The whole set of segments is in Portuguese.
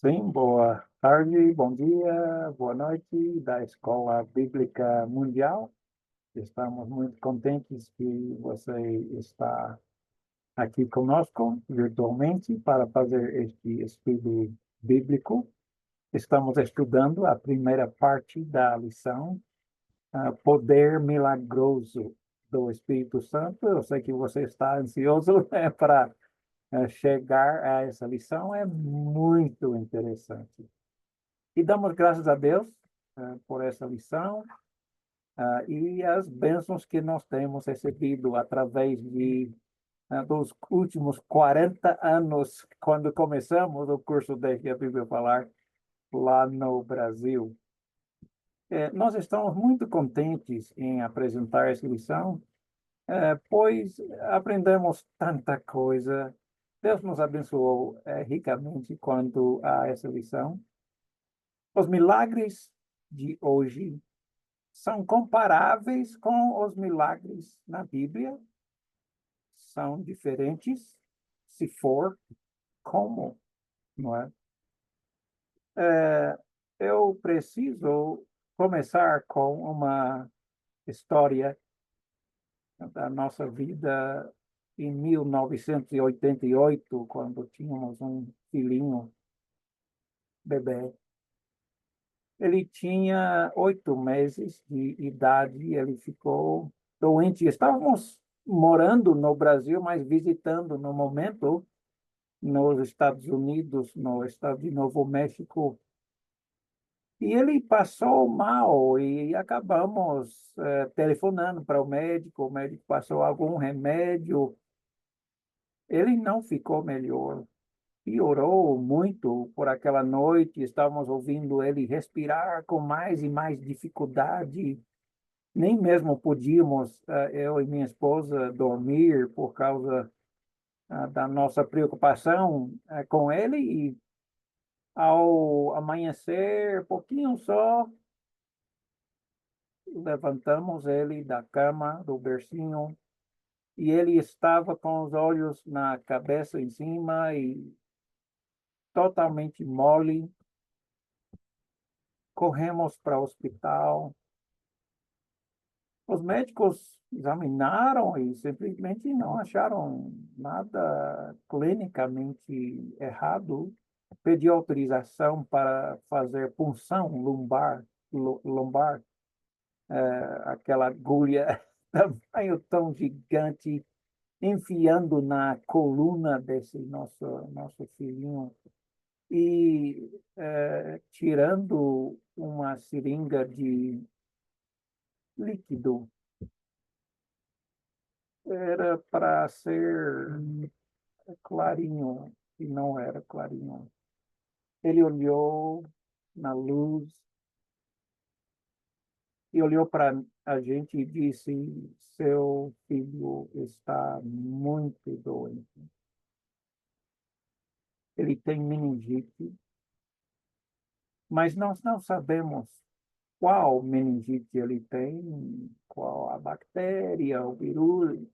Sim, boa tarde, bom dia, boa noite da Escola Bíblica Mundial. Estamos muito contentes que você está aqui conosco virtualmente para fazer este estudo bíblico. Estamos estudando a primeira parte da lição, Poder Milagroso do Espírito Santo. Eu sei que você está ansioso, para chegar a essa lição, é muito interessante. E damos graças a Deus por essa lição e as bênçãos que nós temos recebido através dos últimos 40 anos, quando começamos o curso Deixe a Bíblia Falar lá no Brasil. Nós estamos muito contentes em apresentar essa lição, pois aprendemos tanta coisa. Deus nos abençoou ricamente quanto a essa lição. Os milagres de hoje são comparáveis com os milagres na Bíblia, são diferentes, se for como, não é? Eu preciso começar com uma história da nossa vida em 1988, quando tínhamos um filhinho, bebê. Ele tinha 8 meses de idade, ele ficou doente. Estávamos morando no Brasil, mas visitando no momento nos Estados Unidos, no estado de Novo México. E ele passou mal e acabamos telefonando para o médico passou algum remédio. Ele não ficou melhor, piorou muito por aquela noite. Estávamos ouvindo ele respirar com mais e mais dificuldade. Nem mesmo podíamos, eu e minha esposa, dormir por causa da nossa preocupação com ele. E ao amanhecer, pouquinho só, levantamos ele da cama, do bercinho, e ele estava com os olhos na cabeça em cima e totalmente mole. Corremos para o hospital. Os médicos examinaram e simplesmente não acharam nada clinicamente errado. Pedi autorização para fazer punção lombar, aquela agulha tamanho tão gigante, enfiando na coluna desse nosso filhinho e tirando uma seringa de líquido. Era para ser clarinho e não era clarinho. Ele olhou na luz e olhou para a gente e disse: Seu filho está muito doente. Ele tem meningite, mas nós não sabemos qual meningite ele tem, qual a bactéria, o virose,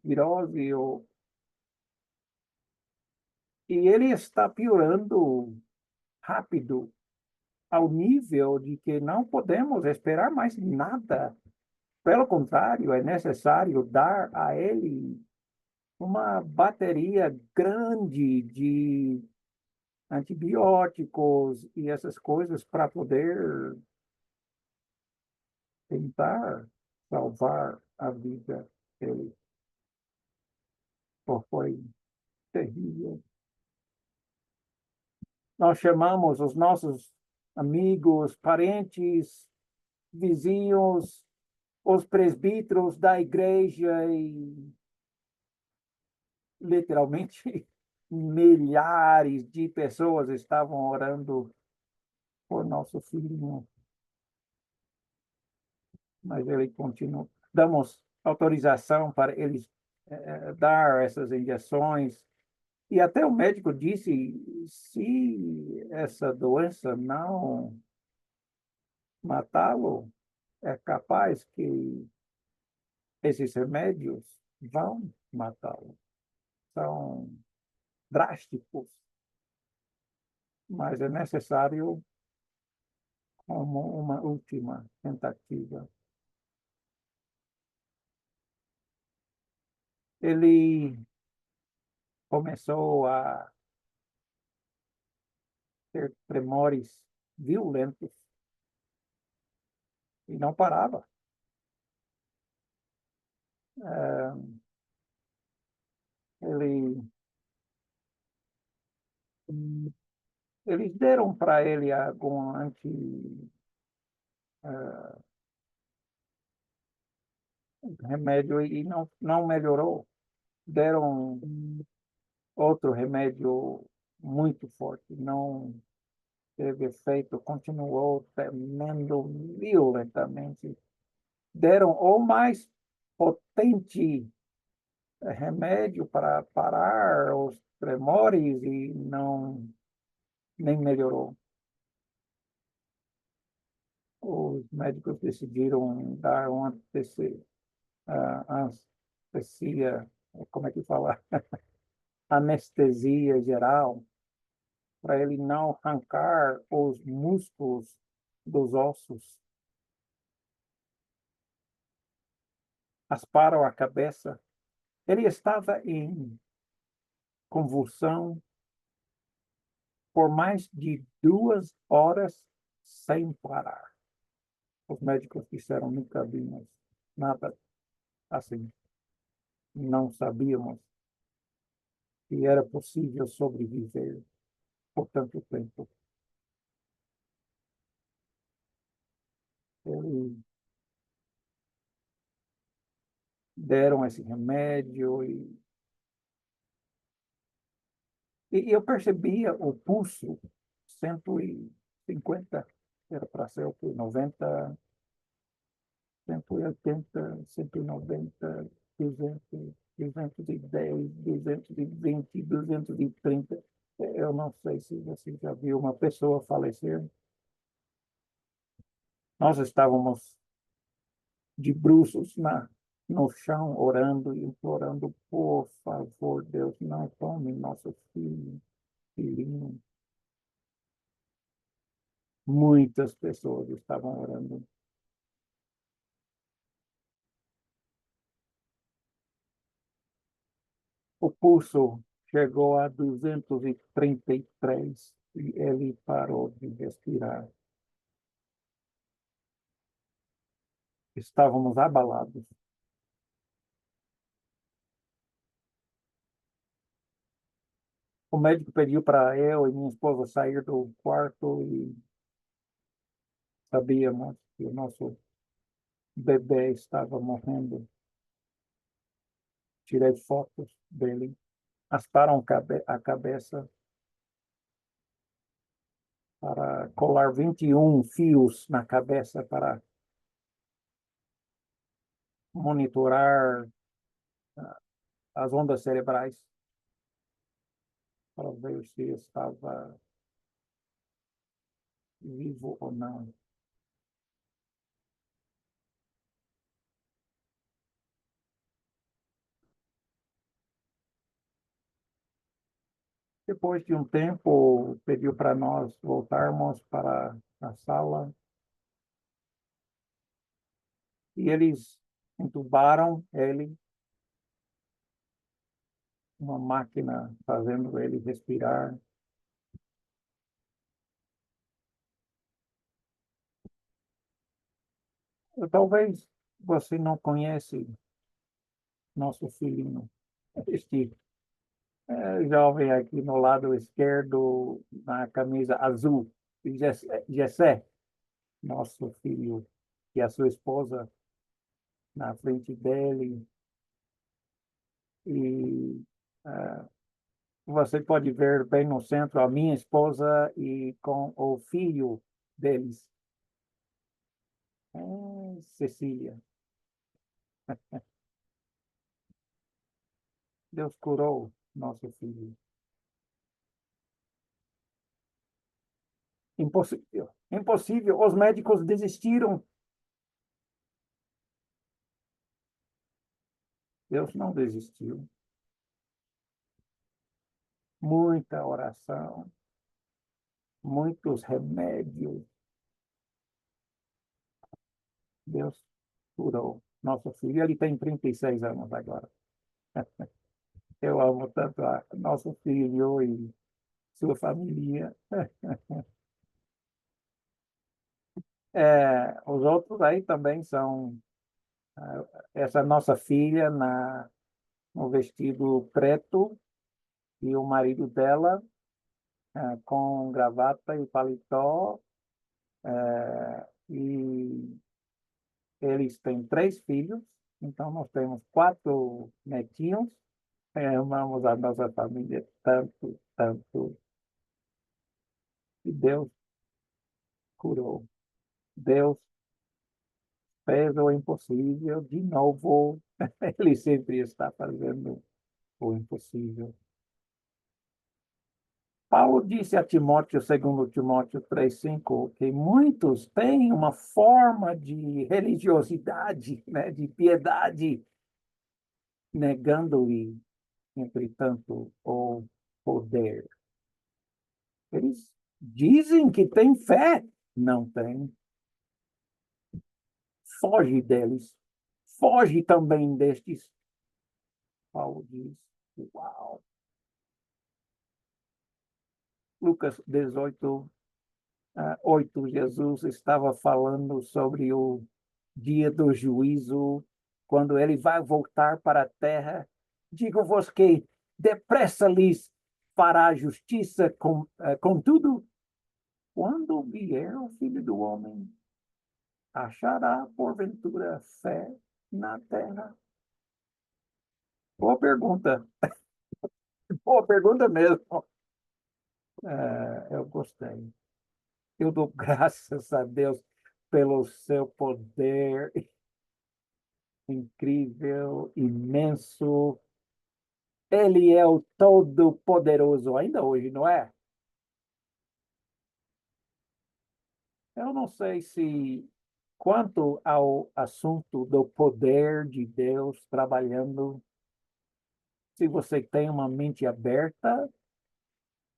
e ele está piorando rápido, ao nível de que não podemos esperar mais nada. Pelo contrário, é necessário dar a ele uma bateria grande de antibióticos e essas coisas para poder tentar salvar a vida dele. Foi terrível. Nós chamamos os nossos amigos, parentes, vizinhos, os presbíteros da igreja e literalmente milhares de pessoas estavam orando por nosso filhinho, mas ele continua. Damos autorização para eles dar essas injeções e até o médico disse, se essa doença não matá-lo, é capaz que esses remédios vão matá-lo. São drásticos. mas é necessário como uma última tentativa. Ele começou a ter tremores violentos e não parava. Eh, ele, eles deram para ele algum remédio e não melhorou. Deram outro remédio muito forte, não teve efeito, continuou tremendo violentamente. Deram o mais potente remédio para parar os tremores e não nem melhorou. Os médicos decidiram dar uma anestesia, como é que fala? Anestesia geral, para ele não arrancar os músculos dos ossos. Rasparam a cabeça. Ele estava em convulsão por mais de 2 horas sem parar. Os médicos disseram nunca vimos nada assim. Não sabíamos que era possível sobreviver por tanto tempo. Eles deram esse remédio e eu percebia o pulso 150, era para ser o quê? 90, 180, 190, 200, 210, 220, 230. Eu não sei se você já viu uma pessoa falecer. Nós estávamos de bruços no chão, orando e implorando, por favor, Deus, não tome nosso filhinho. Muitas pessoas estavam orando. O pulso chegou a 233 e ele parou de respirar. Estávamos abalados. O médico pediu para eu e minha esposa sair do quarto e sabíamos que o nosso bebê estava morrendo. Tirei fotos dele, rasparam a cabeça para colar 21 fios na cabeça para monitorar as ondas cerebrais, para ver se estava vivo ou não. Depois de um tempo, pediu para nós voltarmos para a sala e eles entubaram ele, uma máquina fazendo ele respirar. Talvez você não conhece nosso filhinho, este jovem aqui no lado esquerdo, na camisa azul, Gessé, nosso filho, e a sua esposa na frente dele. E você pode ver bem no centro a minha esposa e com o filho deles, Cecília. Deus curou nosso filho. Impossível, impossível. Os médicos desistiram. Deus não desistiu. Muita oração, muitos remédios. Deus curou nosso filho. Ele tem 36 anos agora. Eu amo tanto a nosso filho e sua família. Os outros aí também são essa nossa filha no vestido preto e o marido dela com gravata e paletó. E eles têm 3 filhos, então nós temos 4 netinhos. Amamos a nossa família tanto, tanto. E Deus curou. Deus fez o impossível de novo. Ele sempre está fazendo o impossível. Paulo disse a Timóteo, segundo Timóteo 3:5, que muitos têm uma forma de religiosidade, né, de piedade, negando-lhe, entretanto, o poder. Eles dizem que têm fé, não têm. Foge deles. Foge também destes. Paulo diz, uau. Lucas 18, 8, Jesus estava falando sobre o dia do juízo, quando ele vai voltar para a terra. Digo-vos que depressa lhes fará justiça, contudo, quando vier o Filho do Homem, achará porventura fé na terra? Boa pergunta. Boa pergunta mesmo. Eu gostei. Eu dou graças a Deus pelo seu poder incrível, imenso. Ele é o Todo-Poderoso ainda hoje, não é? Eu não sei se, quanto ao assunto do poder de Deus trabalhando, se você tem uma mente aberta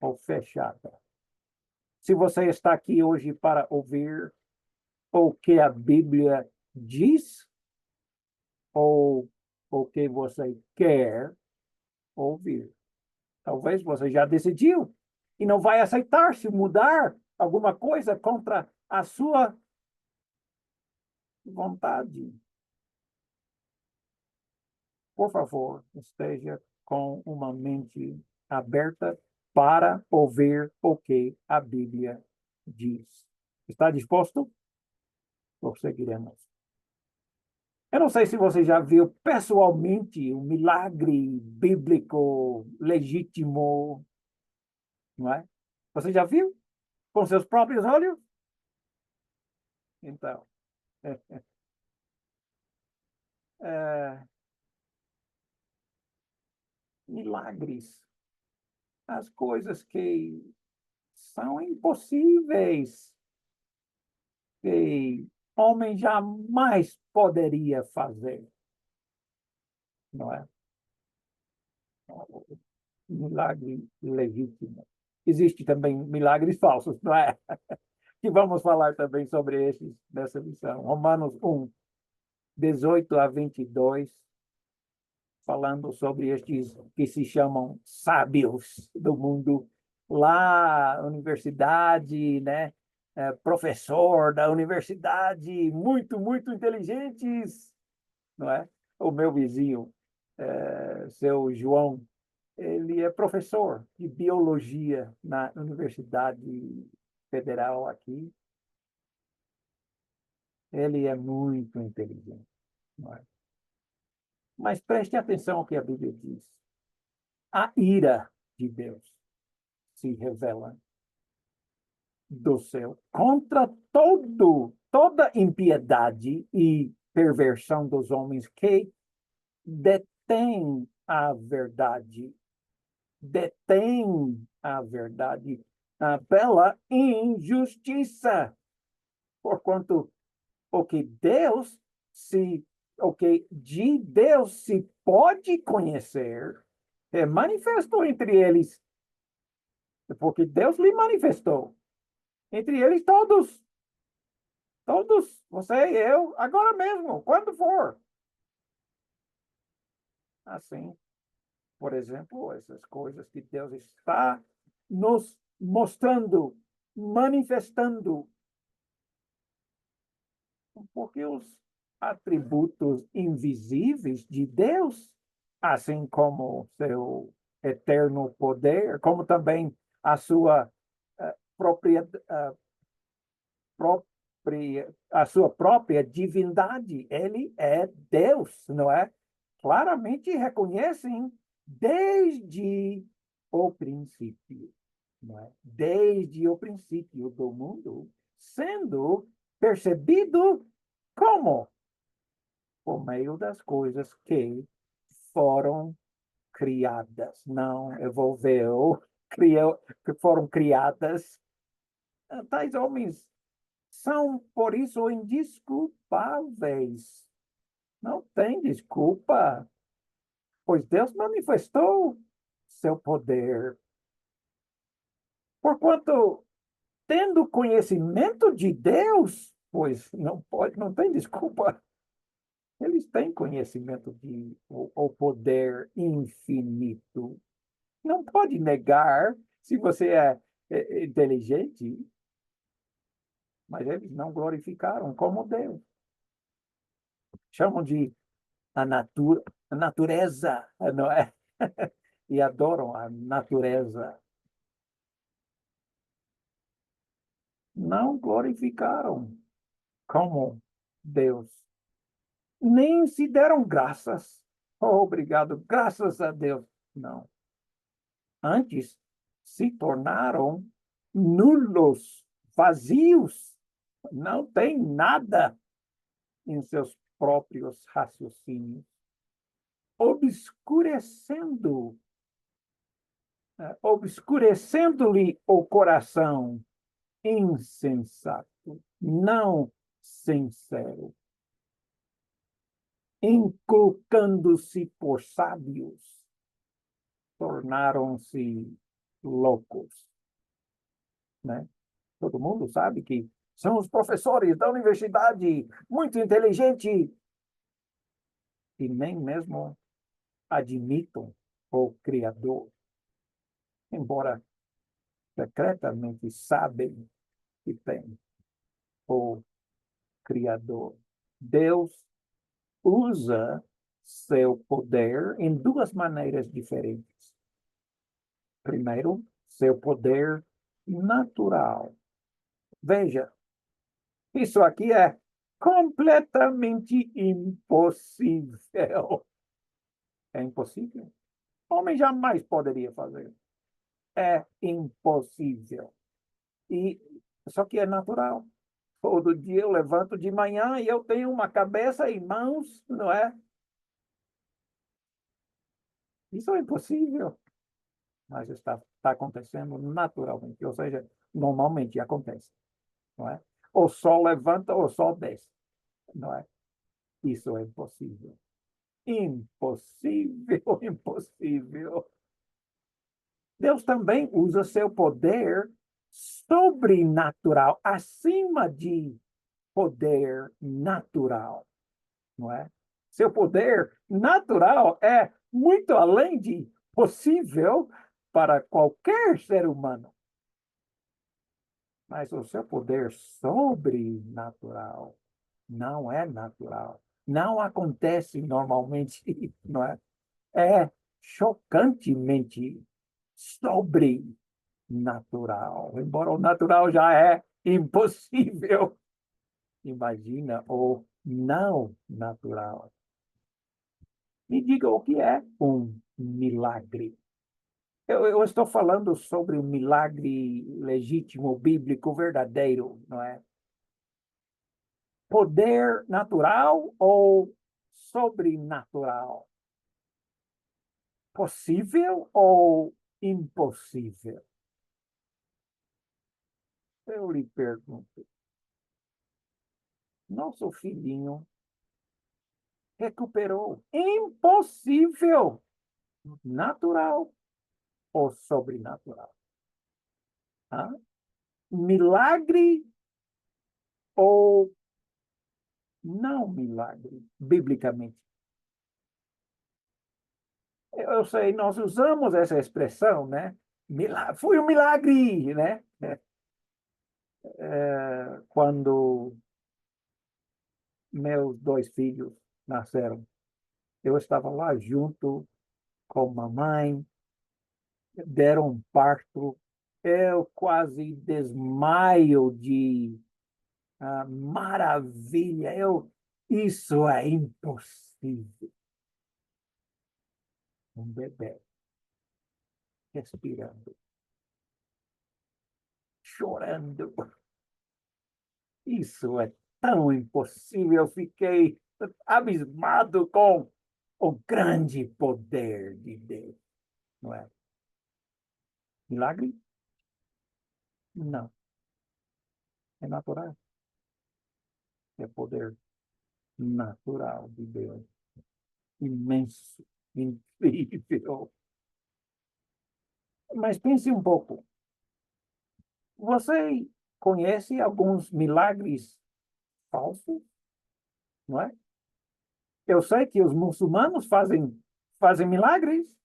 ou fechada. Se você está aqui hoje para ouvir o que a Bíblia diz ou o que você quer ouvir. Talvez você já decidiu e não vai aceitar se mudar alguma coisa contra a sua vontade. Por favor, esteja com uma mente aberta para ouvir o que a Bíblia diz. Está disposto? Prosseguiremos. Eu não sei se você já viu pessoalmente um milagre bíblico legítimo, não é? Você já viu com seus próprios olhos? Então, é, milagres, as coisas que são impossíveis, que homem jamais poderia fazer, não é? Milagre legítimo. Existe também milagres falsos, não é? E vamos falar também sobre esses nessa lição. Romanos 1, 18 a 22, falando sobre estes que se chamam sábios do mundo. Lá, universidade, né? Professor da universidade, muito, muito inteligentes, não é? O meu vizinho, seu João, ele é professor de biologia na Universidade Federal aqui. Ele é muito inteligente, não é? Mas preste atenção ao que a Bíblia diz. A ira de Deus se revela do céu contra toda impiedade e perversão dos homens que detêm a verdade, detêm a verdade pela injustiça, porquanto o que Deus se o que de Deus se pode conhecer é manifesto entre eles, porque Deus lhe manifestou. Entre eles todos. Todos. Você e eu. Agora mesmo. Quando for. Assim, por exemplo, essas coisas que Deus está nos mostrando, manifestando, porque os atributos invisíveis de Deus, assim como seu eterno poder, como também a sua própria, a sua própria divindade, ele é Deus, não é? Claramente reconhecem desde o princípio, não é? Desde o princípio do mundo, sendo percebido como? Por meio das coisas que foram criadas, não evolveu, criou, que foram criadas. Tais homens são, por isso, indesculpáveis. Não tem desculpa, pois Deus manifestou seu poder. Porquanto, tendo conhecimento de Deus, pois não pode, não tem desculpa. Eles têm conhecimento de o poder infinito. Não pode negar se você é inteligente, mas eles não glorificaram como Deus. Chamam de a natureza, não é? E adoram a natureza. Não glorificaram como Deus. Nem se deram graças. Oh, obrigado, graças a Deus. Não. Antes se tornaram nulos, vazios. Não tem nada em seus próprios raciocínios, obscurecendo, obscurecendo-lhe o coração, insensato, não sincero, inculcando-se por sábios, tornaram-se loucos, né? Todo mundo sabe que são os professores da universidade, muito inteligente, e nem mesmo admitam o Criador, embora secretamente sabem que tem o Criador. Deus usa seu poder em duas maneiras diferentes. Primeiro, seu poder natural. Veja, isso aqui é completamente impossível. É impossível. O homem jamais poderia fazer. É impossível. E só que é natural. Todo dia eu levanto de manhã e eu tenho uma cabeça e mãos, não é? Isso é impossível, mas está acontecendo naturalmente, ou seja, normalmente acontece, não é? O sol levanta, o sol desce, não é? Isso é impossível. Impossível, impossível. Deus também usa seu poder sobrenatural, acima de poder natural, não é? Seu poder natural é muito além de possível para qualquer ser humano. Mas o seu poder sobrenatural não é natural. Não acontece normalmente, não é? É chocantemente sobrenatural. Embora o natural já é impossível. Imagina o não natural. Me diga o que é um milagre. Eu estou falando sobre um milagre legítimo, bíblico, verdadeiro, não é? Poder natural ou sobrenatural? Possível ou impossível? Eu lhe pergunto. Nosso filhinho recuperou. Impossível. Natural ou sobrenatural? Hã? milagre ou não milagre, biblicamente? Eu sei, nós usamos essa expressão, né? Foi um milagre, né? Quando meus dois filhos nasceram, eu estava lá junto com mamãe, deram um parto, eu quase desmaio de maravilha. Isso é impossível. Um bebê respirando, chorando. Isso é tão impossível. Eu fiquei abismado com o grande poder de Deus, não é? Milagre? Não. É natural. É poder natural de Deus. Imenso, incrível. Mas pense um pouco. Você conhece alguns milagres falsos, não é? Eu sei que os muçulmanos fazem milagres.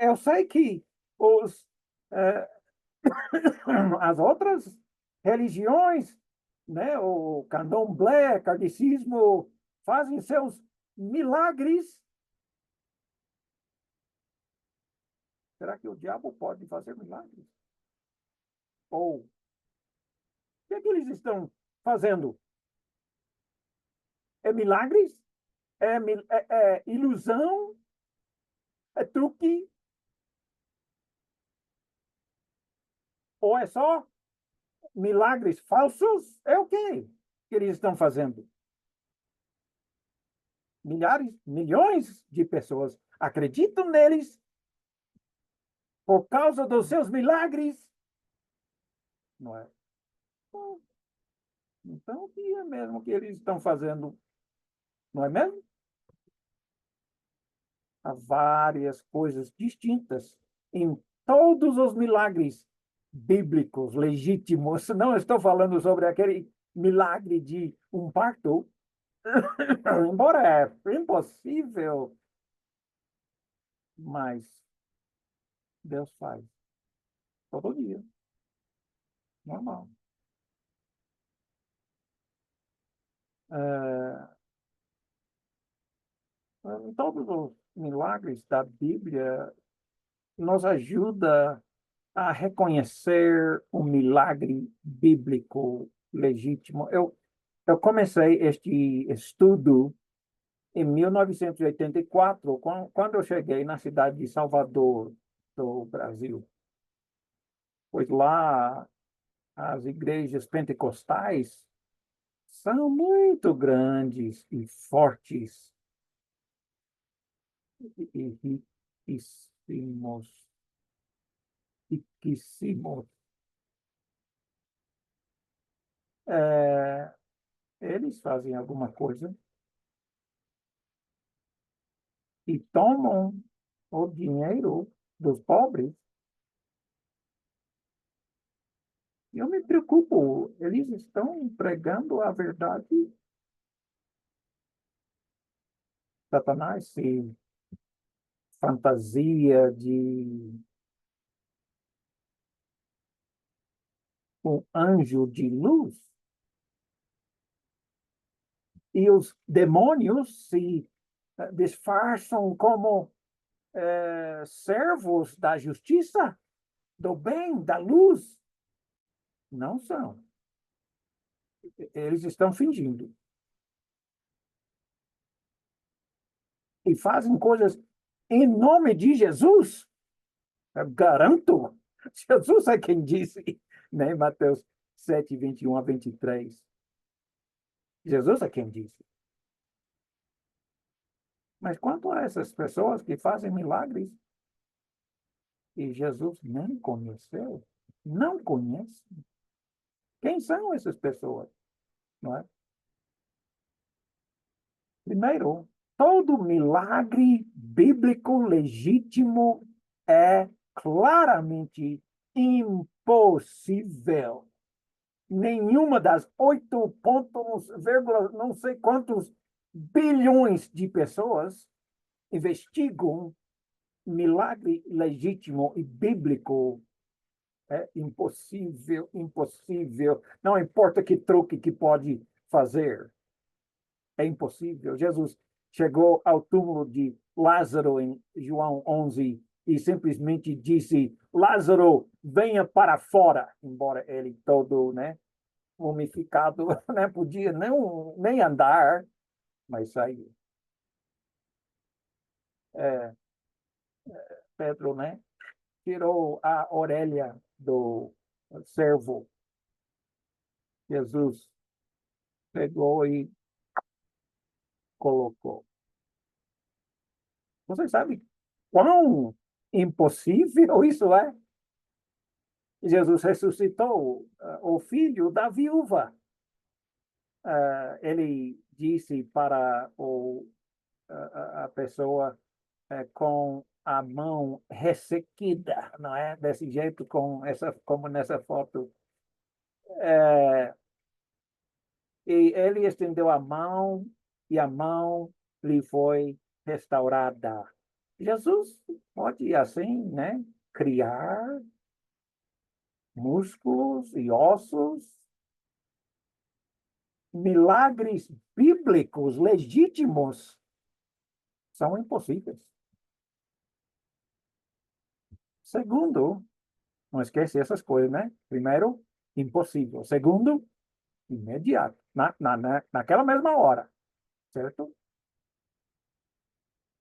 Eu sei que os, eh, as outras religiões, né, o candomblé, kardecismo, fazem seus milagres. Será que o diabo pode fazer milagres? Ou o que é que eles estão fazendo? É milagres? É ilusão? É truque? Ou é só milagres falsos? É o quê que eles estão fazendo? Milhares, milhões de pessoas acreditam neles por causa dos seus milagres, não é? Então, o que é mesmo que eles estão fazendo, não é mesmo? Há várias coisas distintas em todos os milagres bíblicos, legítimos. Não estou falando sobre aquele milagre de um parto, embora é impossível, mas Deus faz todo dia, normal. É, todos os milagres da Bíblia nos ajuda a reconhecer o milagre bíblico legítimo. Eu comecei este estudo em 1984, quando eu cheguei na cidade de Salvador, do Brasil. Pois lá as igrejas pentecostais são muito grandes e fortes e riquíssimos, riquíssimos. É, eles fazem alguma coisa e tomam o dinheiro dos pobres. Eu me preocupo, eles estão pregando a verdade. Satanás se fantasia de um anjo de luz e os demônios se disfarçam como servos da justiça, do bem, da luz. Não são. Eles estão fingindo. E fazem coisas em nome de Jesus. Eu garanto. Jesus é quem disse, né? Mateus 7, 21 a 23. Jesus é quem disse. Mas quanto a essas pessoas que fazem milagres e Jesus nem conheceu, não conhece, quem são essas pessoas? Não é? Primeiro, todo milagre bíblico legítimo é claramente impossível. Nenhuma das 8 pontos, vírgula, não sei quantos bilhões de pessoas investigam milagre legítimo e bíblico. É impossível, impossível. Não importa que truque que pode fazer. É impossível. Jesus chegou ao túmulo de Lázaro em João 11 e simplesmente disse: Lázaro, venha para fora. Embora ele todo, né, mumificado, né, podia não, nem andar, mas saiu. É, Pedro, né, tirou a orelha do servo. Jesus pegou e colocou. Você sabe quão impossível isso é? Jesus ressuscitou o filho da viúva. Ele disse para a pessoa com a mão ressequida, não é? Desse jeito, como nessa foto. É, e ele estendeu a mão e a mão lhe foi restaurada. Jesus pode, assim, né, criar músculos e ossos, milagres bíblicos legítimos são impossíveis. Segundo, não esquece essas coisas, né? Primeiro, impossível. Segundo, imediato, naquela mesma hora, certo?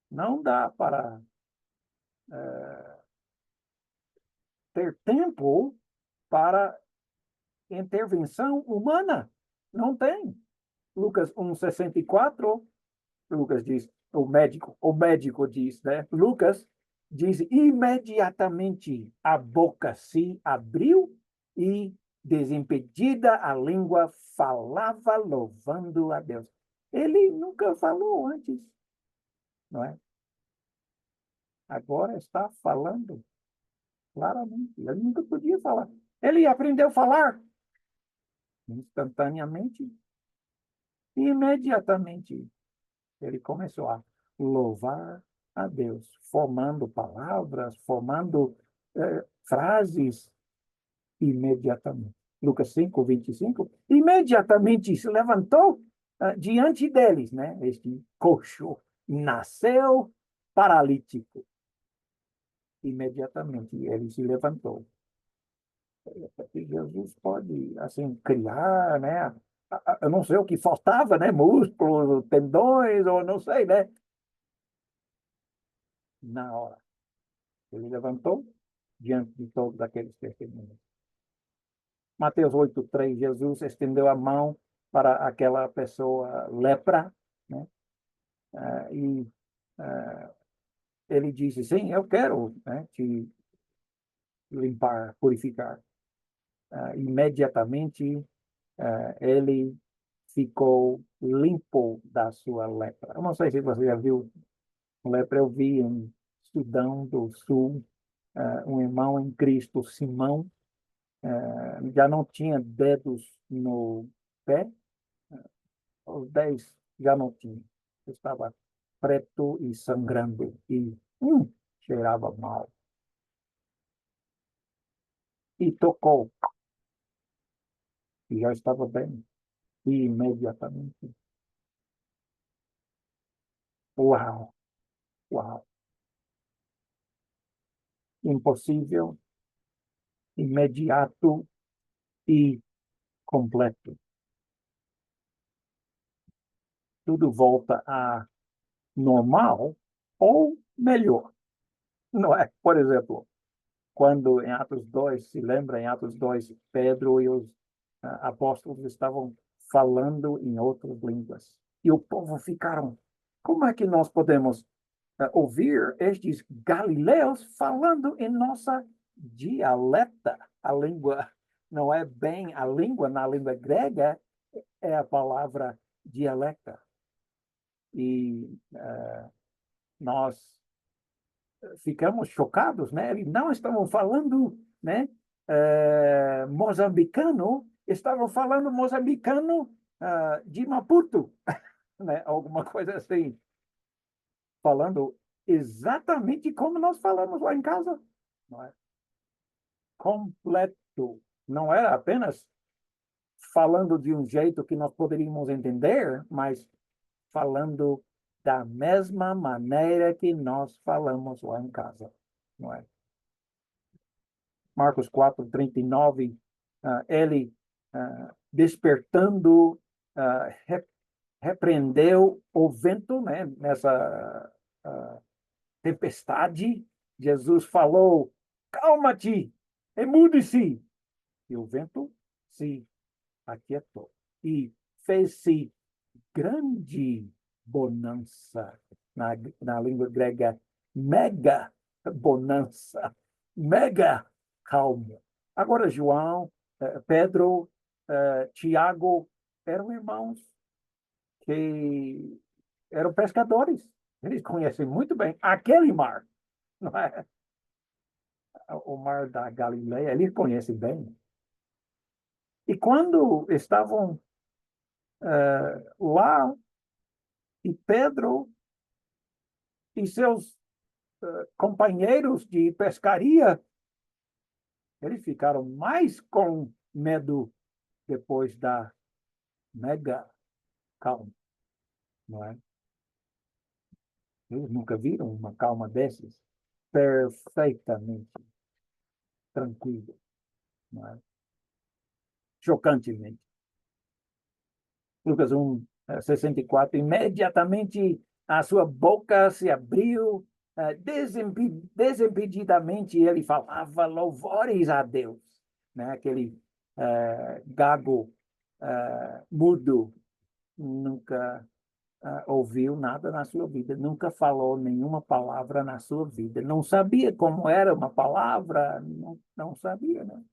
Não dá para ter tempo para intervenção humana. Não tem. Lucas 1,64, Lucas diz, o médico diz, né? Lucas diz, imediatamente a boca se abriu e, desimpedida, a língua falava louvando a Deus. Ele nunca falou antes, não é? Agora está falando claramente. Ele nunca podia falar. Ele aprendeu a falar instantaneamente, imediatamente. Ele começou a louvar a Deus, formando palavras, formando frases imediatamente. Lucas 5:25, imediatamente se levantou diante deles, né? Este coxo nasceu paralítico. Imediatamente ele se levantou. Jesus pode, assim, criar, né? Eu não sei o que faltava, né? Músculos, tendões, ou não sei, né? Na hora. Ele levantou diante de todos aqueles testemunhos. Mateus 8:3, Jesus estendeu a mão para aquela pessoa lepra, né? E ele disse, sim, eu quero, né, te limpar, purificar. Imediatamente ele ficou limpo da sua lepra. Eu não sei se você já viu lepra, eu vi em Sudão do Sul, um irmão em Cristo, Simão, já não tinha dedos no pé, os 10 já não tinha. Estava preto e sangrando e cheirava mal. E tocou, e já estava bem, e imediatamente. Uau, uau. Impossível, imediato e completo. Tudo volta a normal ou melhor, não é? Por exemplo, quando em Atos 2, se lembra, em Atos 2, Pedro e os apóstolos estavam falando em outras línguas. E o povo ficaram, como é que nós podemos ouvir estes galileus falando em nossa dialeta? A língua não é bem a língua, na língua grega é a palavra dialecta. E nós ficamos chocados, né? Eles não estavam falando, né, moçambicano, estavam falando moçambicano de Maputo, né? Alguma coisa assim, falando exatamente como nós falamos lá em casa. Não é? Completo. Não era apenas falando de um jeito que nós poderíamos entender, mas falando da mesma maneira que nós falamos lá em casa. Não é? Marcos 4:39, ele despertando, repreendeu o vento, né, nessa tempestade. Jesus falou: calma-te, emude-se. E o vento se aquietou. E fez-se grande bonança. Na língua grega, mega bonança, mega calmo. Agora, João, Pedro, Tiago eram irmãos que eram pescadores. Eles conhecem muito bem aquele mar, não é? O mar da Galileia, eles conhecem bem. E quando estavam lá, e Pedro e seus companheiros de pescaria, eles ficaram mais com medo depois da mega calma, não é? Eles nunca viram uma calma dessas, perfeitamente tranquila, não é? Chocantemente. Lucas 1, 64, imediatamente a sua boca se abriu, desimpedidamente ele falava louvores a Deus, né? Aquele gago mudo nunca ouviu nada na sua vida, nunca falou nenhuma palavra na sua vida, não sabia como era uma palavra, não sabia, né?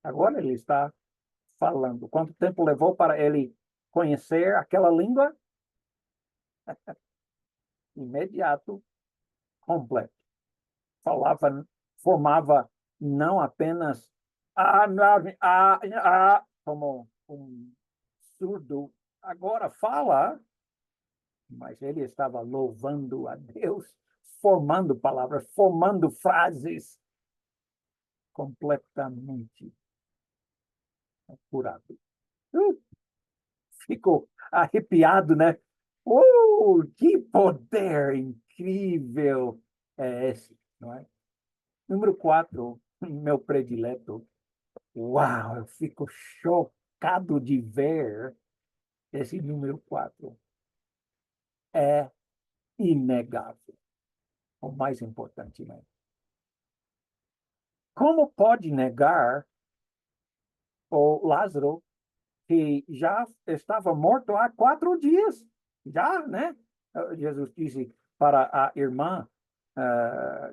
Agora ele está falando. Quanto tempo levou para ele conhecer aquela língua? Imediato, completo. Falava, formava não apenas como um surdo. Agora fala, mas ele estava louvando a Deus, formando palavras, formando frases completamente curado. Ficou arrepiado, né? Que poder incrível é esse, não é? Número 4, meu predileto. Uau, eu fico chocado de ver esse número 4. É inegável. O mais importante, né? Como pode negar o Lázaro, que já estava morto há 4 dias? Já, né? Jesus disse para a irmã,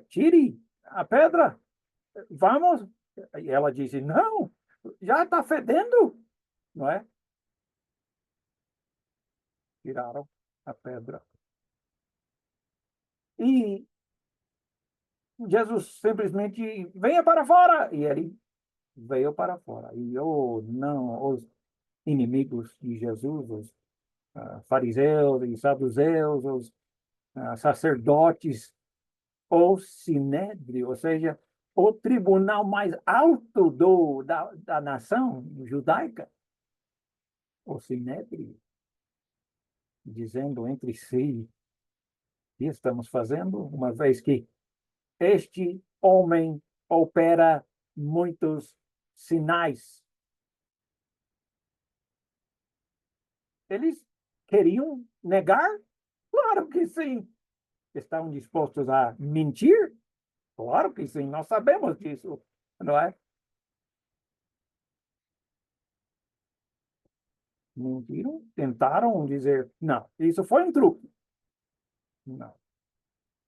tire a pedra, vamos. E ela disse, não, já está fedendo, não é? Tiraram a pedra. E Jesus simplesmente, venha para fora. E ele veio para fora. E não, os inimigos de Jesus, os fariseus e saduceus, os sacerdotes, o sinédrio, ou seja, o tribunal mais alto da nação judaica, o sinédrio, dizendo entre si: o que estamos fazendo, uma vez que este homem opera muitos sinais? Eles queriam negar? Claro que sim. Estão dispostos a mentir? Claro que sim, nós sabemos disso, não é? Mentiram, tentaram dizer, não, isso foi um truque. Não.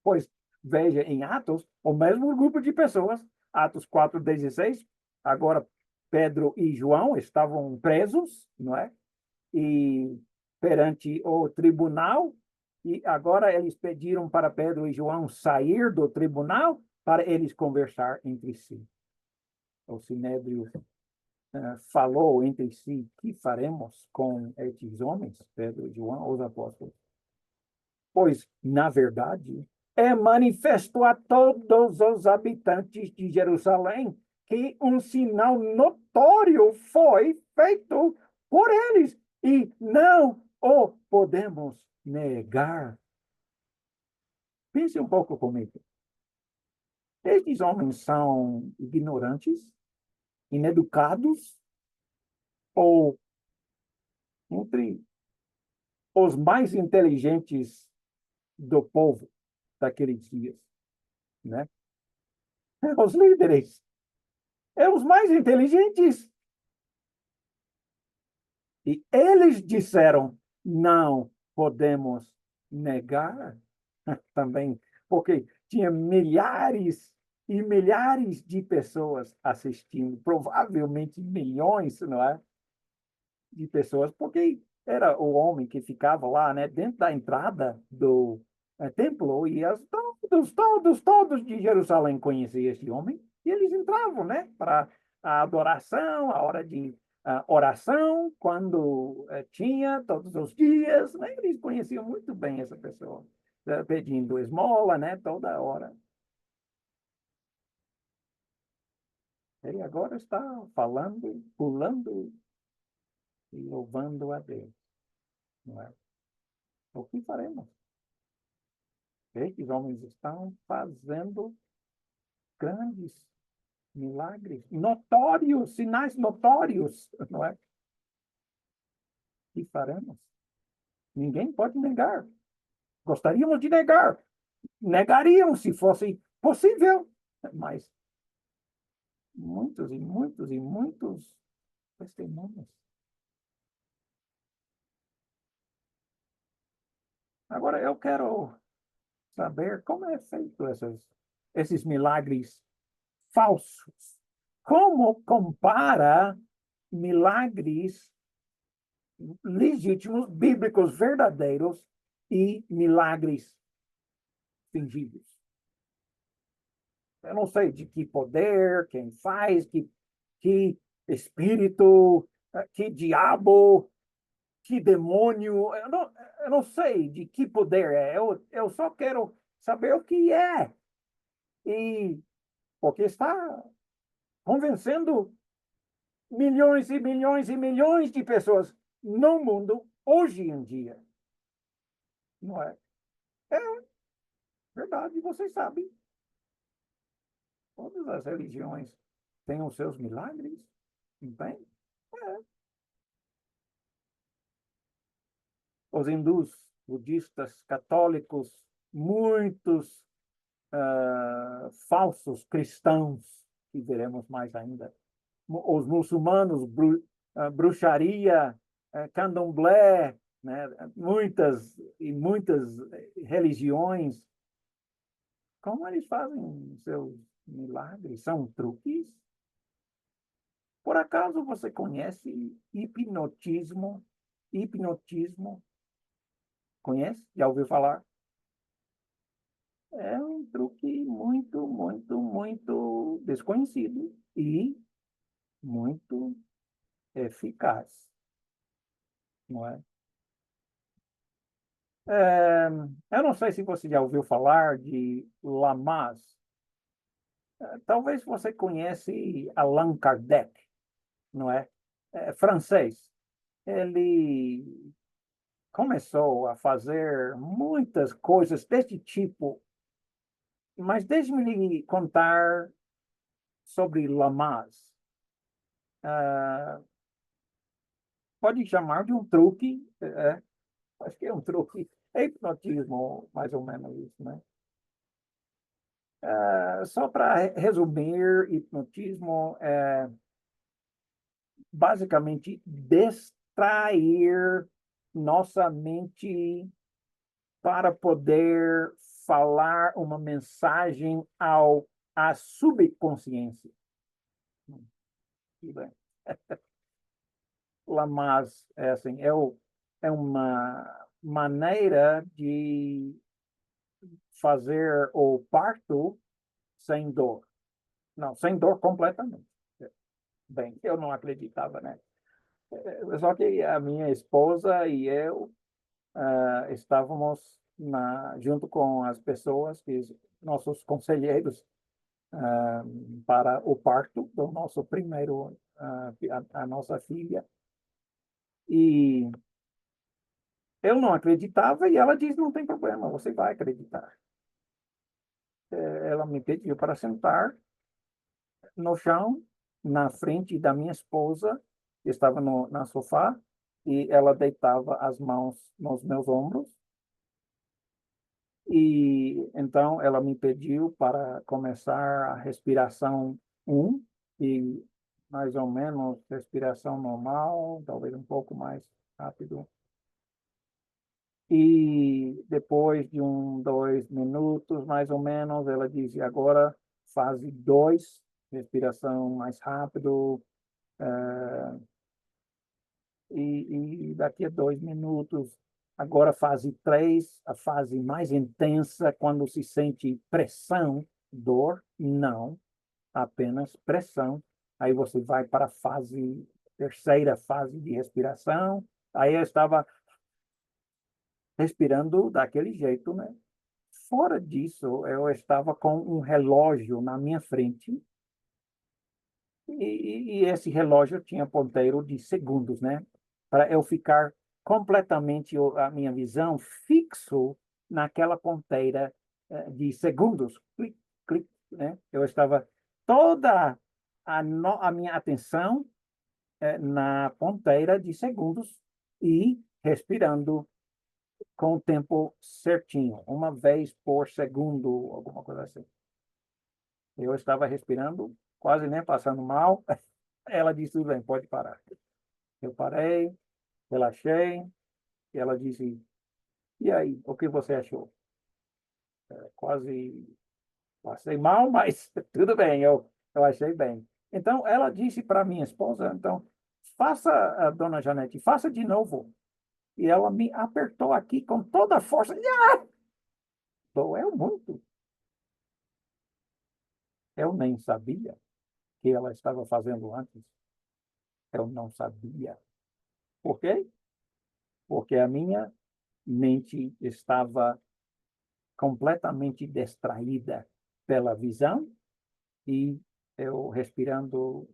Pois veja em Atos, o mesmo grupo de pessoas, Atos 4:16, agora Pedro e João estavam presos, não é? E perante o tribunal, e agora eles pediram para Pedro e João sair do tribunal para eles conversar entre si. o Sinédrio falou entre si: que faremos com estes homens, Pedro e João, os apóstolos? Pois, na verdade, é manifesto a todos os habitantes de Jerusalém que um sinal notório foi feito por eles e não o podemos negar. Pense um pouco comigo. Estes homens são ignorantes, ineducados ou entre os mais inteligentes do povo daqueles dias, né? Os líderes, os mais inteligentes. E eles disseram: não podemos negar também, porque tinha milhares e milhares de pessoas assistindo, provavelmente milhões, não é? De pessoas, porque era o homem que ficava lá, né, dentro da entrada do templo, e todos de Jerusalém conheciam esse homem, e eles entravam, né, para a adoração, a hora de oração, quando tinha, todos os dias, né, eles conheciam muito bem essa pessoa, pedindo esmola, né, toda hora. Ele agora está falando, pulando e louvando a Deus, não é? O que faremos? Estes homens estão fazendo grandes milagres, notórios, sinais notórios, não é? O que faremos? Ninguém pode negar. Gostaríamos de negar. Negaríamos se fosse possível, mas muitos e muitos e muitos testemunhos. Agora, eu quero saber como é feito esses milagres falsos. Como compara milagres legítimos, bíblicos, verdadeiros e milagres fingidos? Eu não sei de que poder, quem faz, que espírito, que diabo, que demônio. Eu não sei de que poder é. Eu só quero saber o que é. E porque está convencendo milhões e milhões e milhões de pessoas no mundo hoje em dia. Não é? É verdade, vocês sabem. Todas as religiões têm os seus milagres, não tem? É. Os hindus, budistas, católicos, muitos falsos cristãos, que veremos mais ainda. Os muçulmanos, bruxaria, candomblé, né? Muitas e muitas religiões. Como eles fazem seus milagres? São truques? Por acaso você conhece hipnotismo? Hipnotismo? Conhece? Já ouviu falar? É um truque muito, muito, muito desconhecido e muito eficaz, não é? Eu não sei se você já ouviu falar de Lamaze. Talvez você conhece Allan Kardec, não é? É francês. Ele começou a fazer muitas coisas desse tipo, mas deixe-me lhe contar sobre Lamaze. Ah, pode chamar de um truque, acho que é um truque, é hipnotismo, mais ou menos isso, né? Só para resumir, hipnotismo é basicamente distrair nossa mente para poder falar uma mensagem à subconsciência. Lamas é assim, é uma maneira de fazer o parto sem dor. Não, sem dor completamente. Bem, eu não acreditava, né? Só que a minha esposa e eu estávamos junto com as pessoas, nossos conselheiros, para o parto do nosso primeiro, a nossa filha. E eu não acreditava e ela disse, não tem problema, você vai acreditar. Ela me pediu para sentar no chão, na frente da minha esposa, que estava na sofá, e ela deitava as mãos nos meus ombros. E então ela me pediu para começar a respiração um e mais ou menos respiração normal, talvez um pouco mais rápido. E depois de 2 minutos, mais ou menos, ela disse, agora fase 2, respiração mais rápido, e daqui a 2 minutos, agora fase 3, a fase mais intensa, quando se sente pressão, dor, não, apenas pressão. Aí você vai para a terceira fase de respiração. Aí eu estava respirando daquele jeito, né? Fora disso, eu estava com um relógio na minha frente e esse relógio tinha ponteiro de segundos, né? Para eu ficar completamente a minha visão fixo naquela ponteira de segundos. Clic, clic, né? Eu estava toda a minha atenção na ponteira de segundos e respirando com o tempo certinho, uma vez por segundo, alguma coisa assim. Eu estava respirando, quase nem passando mal. Ela disse, tudo bem, pode parar. Eu parei, relaxei, e ela disse, e aí, o que você achou? Quase passei mal, mas tudo bem, eu achei bem. Então, ela disse para minha esposa, então, faça, dona Janete, faça de novo. E ela me apertou aqui com toda a força. Doeu muito. Eu nem sabia que ela estava fazendo antes. Eu não sabia. Por quê? Porque a minha mente estava completamente distraída pela visão e eu respirando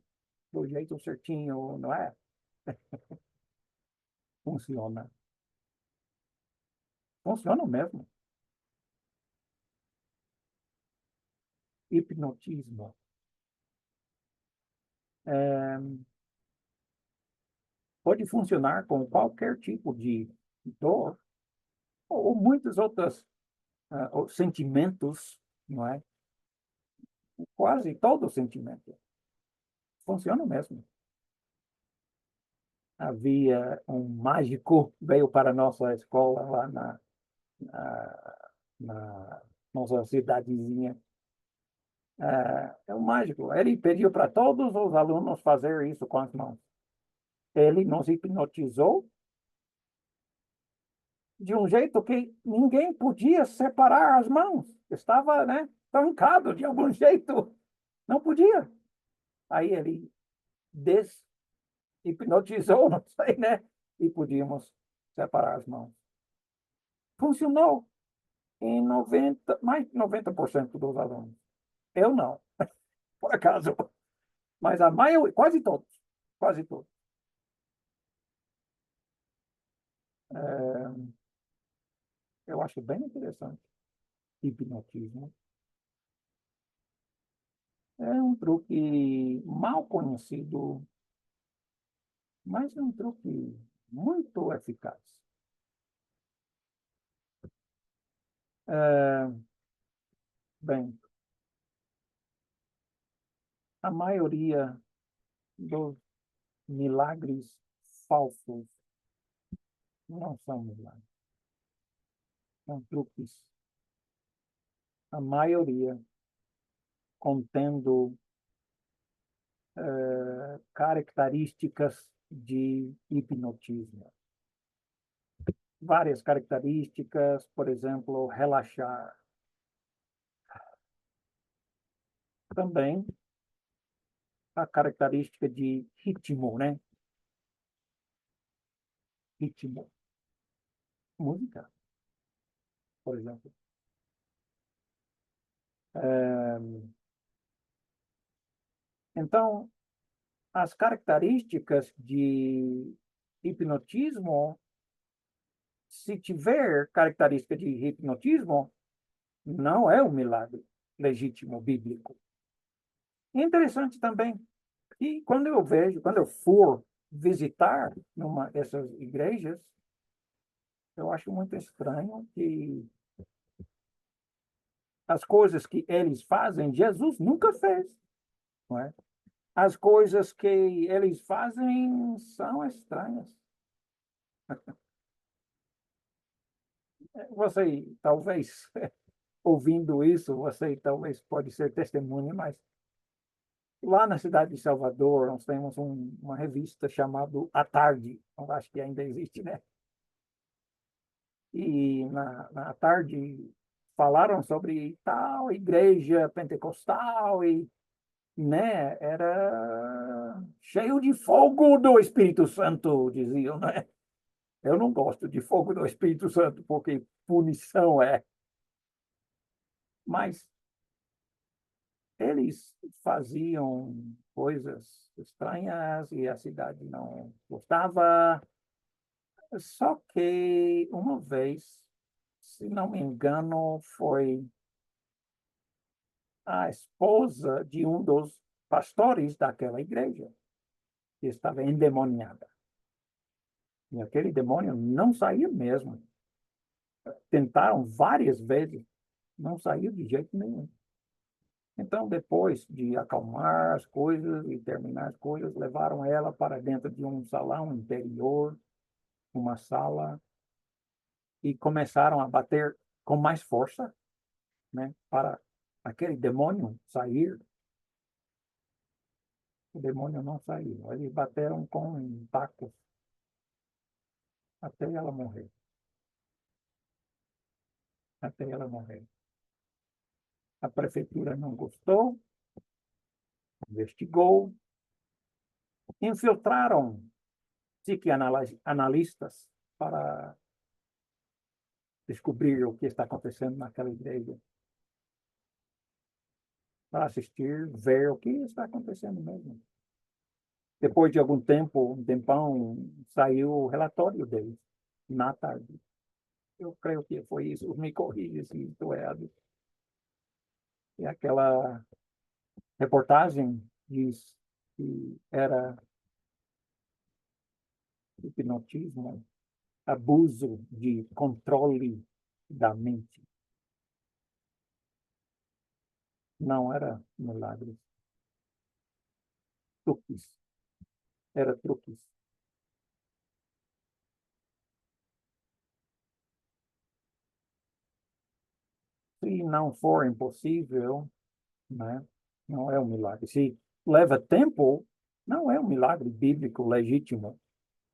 do jeito certinho, não é? Funciona. Funciona mesmo. Hipnotismo. É, pode funcionar com qualquer tipo de dor ou muitos outros sentimentos, não é? Quase todo sentimento. Funciona mesmo. Havia um mágico, veio para a nossa escola lá na nossa cidadezinha. É um mágico. Ele pediu para todos os alunos fazer isso com as mãos. Ele nos hipnotizou de um jeito que ninguém podia separar as mãos. Estava, né, trancado de algum jeito. Não podia. Aí ele hipnotizou, não sei, né? E podíamos separar as mãos. Funcionou em 90, mais de 90% dos alunos. Eu não, por acaso. Mas a maioria, quase todos, quase todos. É, eu acho bem interessante. Hipnotismo. É um truque mal conhecido, mas é um truque muito eficaz. É, bem, a maioria dos milagres falsos não são milagres, são truques. A maioria contendo características de hipnotismo. Várias características, por exemplo, relaxar. Também a característica de ritmo, né? Ritmo. Música, por exemplo. Então, as características de hipnotismo, se tiver característica de hipnotismo, não é um milagre legítimo bíblico. Interessante também. E quando eu for visitar essas igrejas, eu acho muito estranho que as coisas que eles fazem, Jesus nunca fez, não é? As coisas que eles fazem são estranhas. Você, talvez, ouvindo isso, você talvez pode ser testemunha, mas lá na cidade de Salvador, nós temos uma revista chamada A Tarde, eu acho que ainda existe, né? E na tarde falaram sobre tal igreja pentecostal e, né, era cheio de fogo do Espírito Santo, diziam, né? Eu não gosto de fogo do Espírito Santo porque punição é, mas eles faziam coisas estranhas e a cidade não gostava. Só que uma vez, se não me engano, foi a esposa de um dos pastores daquela igreja que estava endemoniada. E aquele demônio não saía mesmo. Tentaram várias vezes, não saiu de jeito nenhum. Então, depois de acalmar as coisas e terminar as coisas, levaram ela para dentro de um salão interior, uma sala, e começaram a bater com mais força, né, para aquele demônio sair. O demônio não saiu. Eles bateram com tacos até ela morrer. Até ela morrer. A prefeitura não gostou, investigou, infiltraram psicanalistas para descobrir o que está acontecendo naquela igreja, para assistir, ver o que está acontecendo mesmo. Depois de algum tempo, um tempão, saiu o relatório deles, na tarde. Eu creio que foi isso. Me corrija se estou errado. E aquela reportagem diz que era hipnotismo, abuso de controle da mente. Não era milagres. Truques. Era truques. Se não for impossível, né, não é um milagre. Se leva tempo, não é um milagre bíblico legítimo.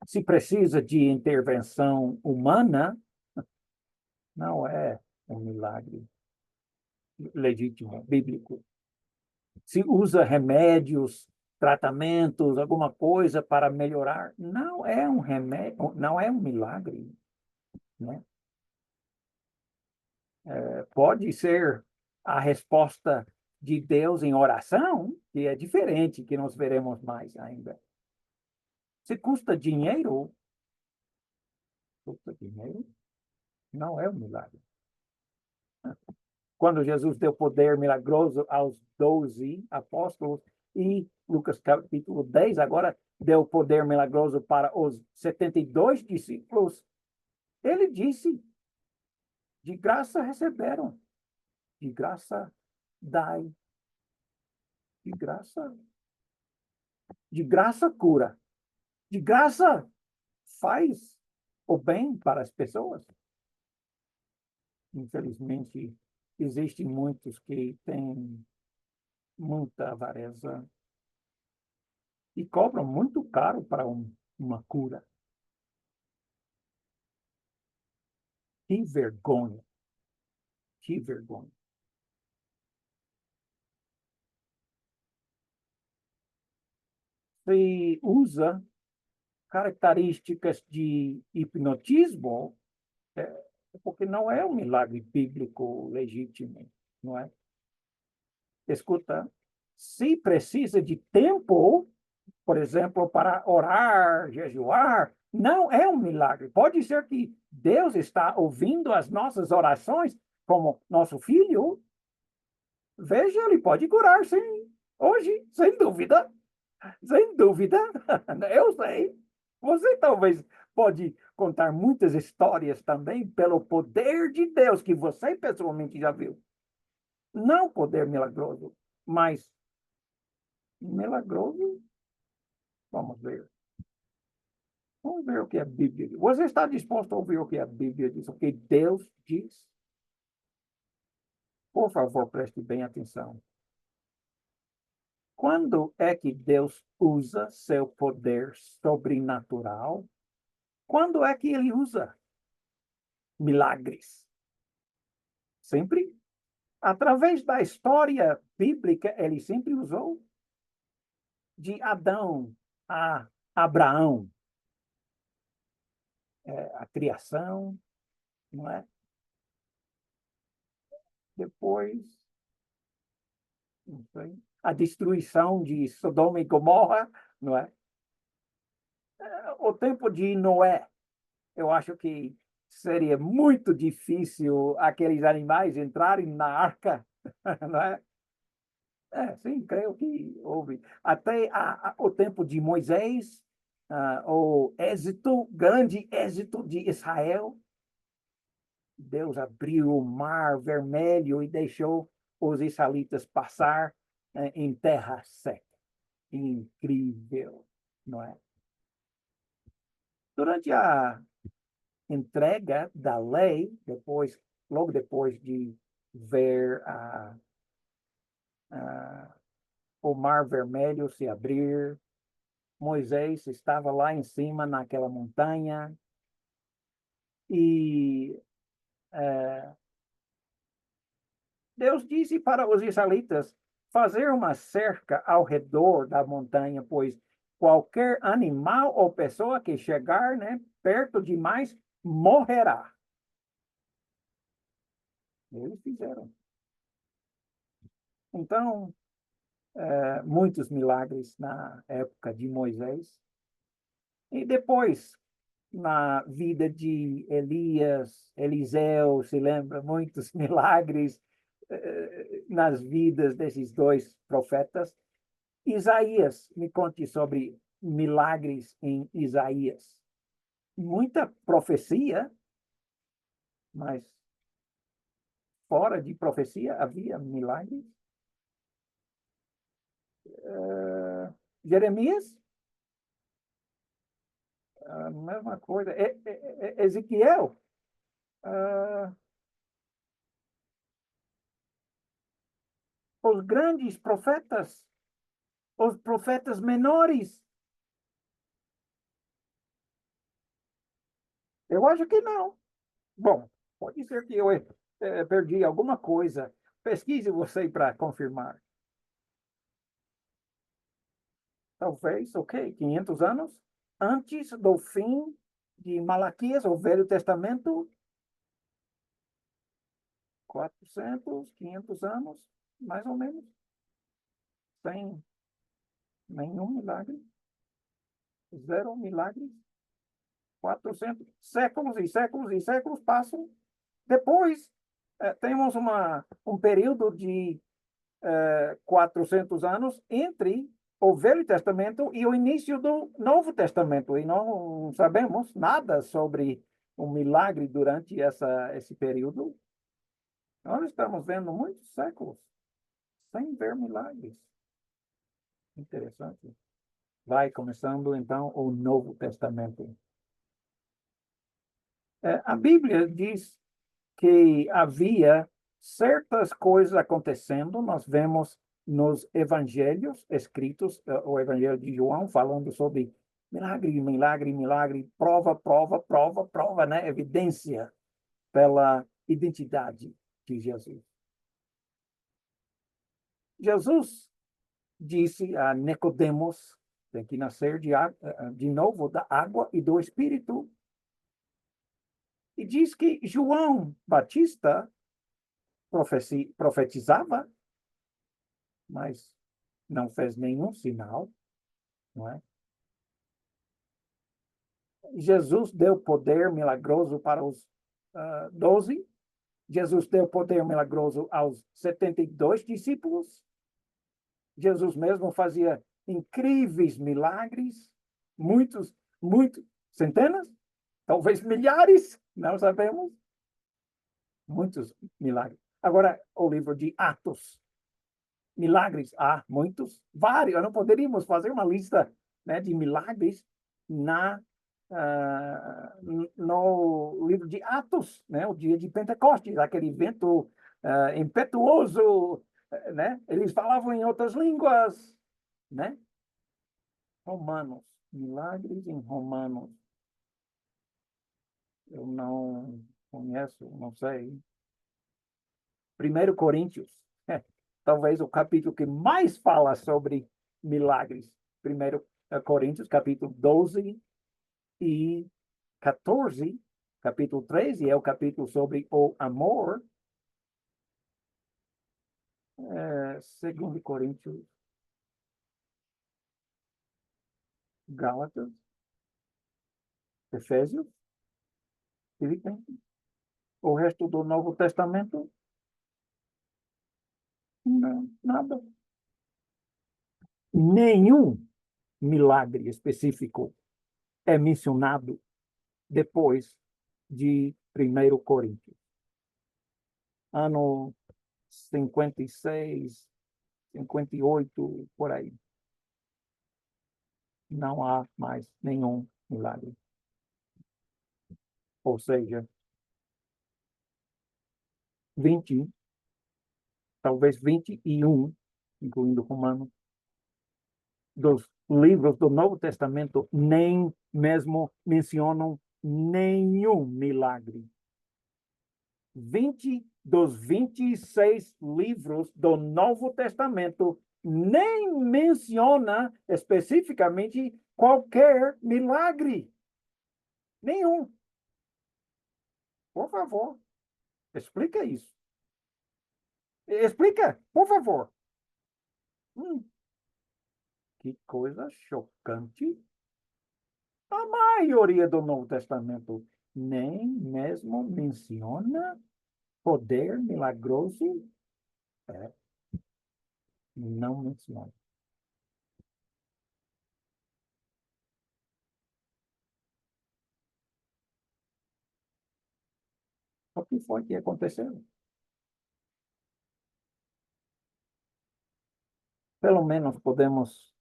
Se precisa de intervenção humana, não é um milagre legítimo, bíblico. Se usa remédios, tratamentos, alguma coisa para melhorar, não é um remédio, não é um milagre, né? Pode ser a resposta de Deus em oração, que é diferente, que nós veremos mais ainda. Se custa dinheiro, não é um milagre. Quando Jesus deu poder milagroso aos 12 apóstolos e Lucas capítulo 10 agora deu poder milagroso para os 72 discípulos, ele disse, de graça receberam, de graça dai, de graça cura, de graça faz o bem para as pessoas. Infelizmente, existem muitos que têm muita avareza e cobram muito caro para uma cura. Que vergonha, que vergonha. se usa características de hipnotismo, porque não é um milagre bíblico legítimo, não é? Escuta, se precisa de tempo, por exemplo, para orar, jejuar, não é um milagre. Pode ser que Deus está ouvindo as nossas orações, como nosso filho. Veja, ele pode curar, sim. Hoje, sem dúvida. Sem dúvida. Eu sei. Você talvez pode contar muitas histórias também pelo poder de Deus que você pessoalmente já viu. Não poder milagroso, mas milagroso. Vamos ver. Vamos ver o que a Bíblia diz. Você está disposto a ouvir o que a Bíblia diz, o que Deus diz? Por favor, preste bem atenção. Quando é que Deus usa seu poder sobrenatural? Quando é que ele usa milagres? Sempre. Através da história bíblica, ele sempre usou. De Adão a Abraão, a criação, não é? Depois, não sei, a destruição de Sodoma e Gomorra, não é? O tempo de Noé, eu acho que seria muito difícil aqueles animais entrarem na arca, não é? Sim, creio que houve. Até o tempo de Moisés, o êxito, grande êxito de Israel, Deus abriu o mar vermelho e deixou os israelitas passar, em terra seca. Incrível, não é? Durante a entrega da lei, logo depois de ver o mar vermelho se abrir, Moisés estava lá em cima naquela montanha e Deus disse para os israelitas fazer uma cerca ao redor da montanha, pois qualquer animal ou pessoa que chegar, né, perto demais morrerá. Eles fizeram. Então, muitos milagres na época de Moisés. E depois, na vida de Elias, Eliseu, se lembra, muitos milagres nas vidas desses dois profetas. Isaías, me conte sobre milagres em Isaías. Muita profecia, mas fora de profecia havia milagres. Jeremias, a mesma coisa. Ezequiel, os grandes profetas, os profetas menores. Eu acho que não. Bom, pode ser que eu perdi alguma coisa. Pesquise você para confirmar. Talvez, ok, 500 anos antes do fim de Malaquias, o Velho Testamento, 400, 500 anos, mais ou menos, sem nenhum milagre, zero milagres, 400, séculos e séculos e séculos passam. Depois, temos um período de 400 anos entre o Velho Testamento e o início do Novo Testamento, e não sabemos nada sobre o milagre durante esse período. Nós estamos vendo muitos séculos sem ver milagres. Interessante. Vai começando, então, o Novo Testamento. A Bíblia diz que havia certas coisas acontecendo, nós vemos nos evangelhos escritos, o Evangelho de João, falando sobre milagre, milagre, milagre, prova, prova, prova, prova, né? Evidência pela identidade de Jesus. Jesus disse a Nicodemos, Tem que nascer de novo da água e do Espírito. E diz que João Batista profetizava, mas não fez nenhum sinal, não é? Jesus deu poder milagroso para os 12. Jesus deu poder milagroso aos 72 discípulos. Jesus mesmo fazia incríveis milagres, muitos, centenas, talvez milhares, não sabemos, muitos milagres. Agora, o livro de Atos, milagres, há muitos, vários. Não poderíamos fazer uma lista, né, de milagres no livro de Atos, né, o dia de Pentecostes, aquele vento impetuoso, né? Eles falavam em outras línguas, né? Romanos, milagres em Romanos. Eu não conheço, não sei. 1 Coríntios, talvez o capítulo que mais fala sobre milagres. 1 Coríntios, capítulo 12 e 14, capítulo 13 é o capítulo sobre o amor. 2 Coríntios, Gálatas, Efésios, Filipenses. O resto do Novo Testamento, não, nada. Nenhum milagre específico é mencionado depois de 1 Coríntios. Ano 56, 58, por aí. Não há mais nenhum milagre. Ou seja, 20, talvez 21, incluindo Romanos, dos livros do Novo Testamento nem mesmo mencionam nenhum milagre. 20 dos 26 livros do Novo Testamento nem menciona especificamente qualquer milagre. Nenhum. Por favor, explica isso. Explica, por favor. Que coisa chocante. A maioria do Novo Testamento nem mesmo menciona poder milagroso. Não menciona. O que foi que aconteceu? Pelo menos podemos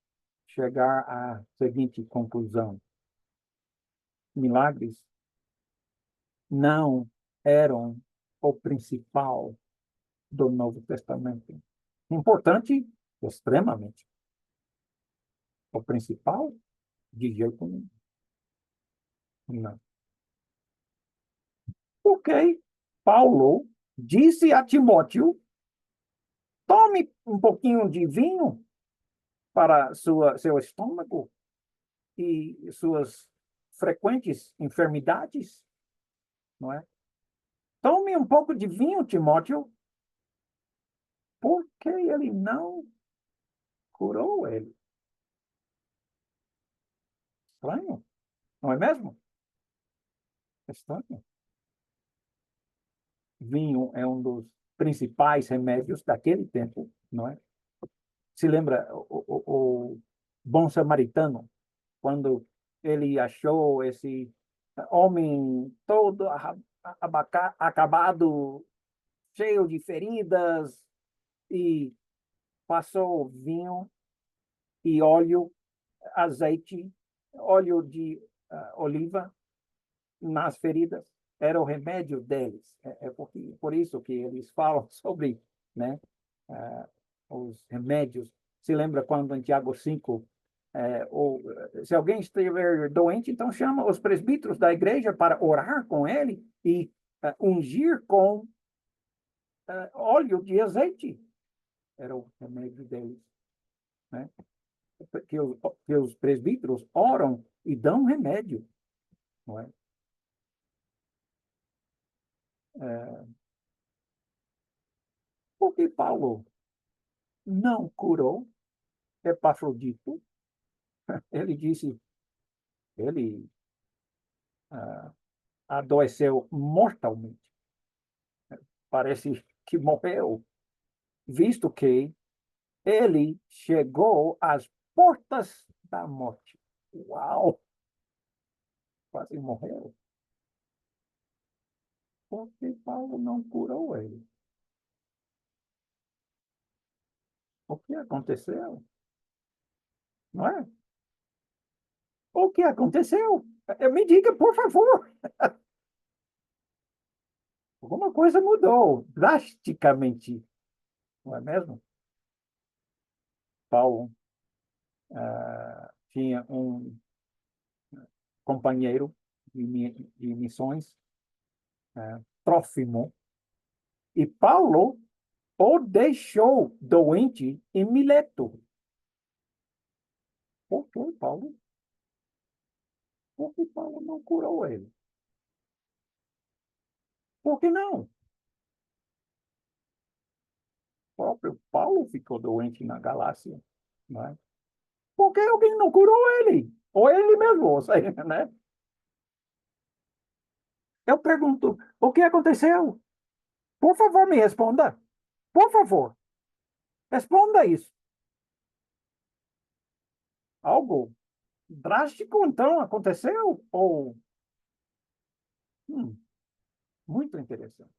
chegar à seguinte conclusão: milagres não eram o principal do Novo Testamento. Importante, extremamente. O principal, de jeito nenhum. Não. Porque Paulo disse a Timóteo: tome um pouquinho de vinho para seu estômago e suas frequentes enfermidades, não é? Tome um pouco de vinho, Timóteo, porque ele não curou ele. Estranho, não é mesmo? Estranho. Vinho é um dos principais remédios daquele tempo, não é? Se lembra o bom samaritano, quando ele achou esse homem todo acabado, cheio de feridas, e passou vinho e óleo, azeite, óleo de oliva nas feridas. Era o remédio deles. Por isso que eles falam sobre, né, os remédios. Se lembra quando em Tiago 5, se alguém estiver doente, então chama os presbíteros da igreja para orar com ele e ungir com óleo de azeite. Era o remédio deles, né? que os presbíteros oram e dão remédio, não é? É, porque Paulo não curou Epafrodito, ele disse, ele ah, adoeceu mortalmente, parece que morreu, visto que ele chegou às portas da morte. Uau! Quase morreu. Porque Paulo não curou ele. O que aconteceu? Não é? O que aconteceu? Me diga, por favor. Alguma coisa mudou drasticamente, não é mesmo? Paulo tinha um companheiro de missões, Trófimo, e Paulo o deixou doente em Mileto. Por que Paulo? Porque Paulo não curou ele. Por que não? O próprio Paulo ficou doente na Galácia, não é? Porque alguém não curou ele. Ou ele mesmo, ou seja, né? Eu pergunto, o que aconteceu? Por favor, me responda. Por favor, responda isso. Algo drástico, então, aconteceu? Ou, hum, muito interessante.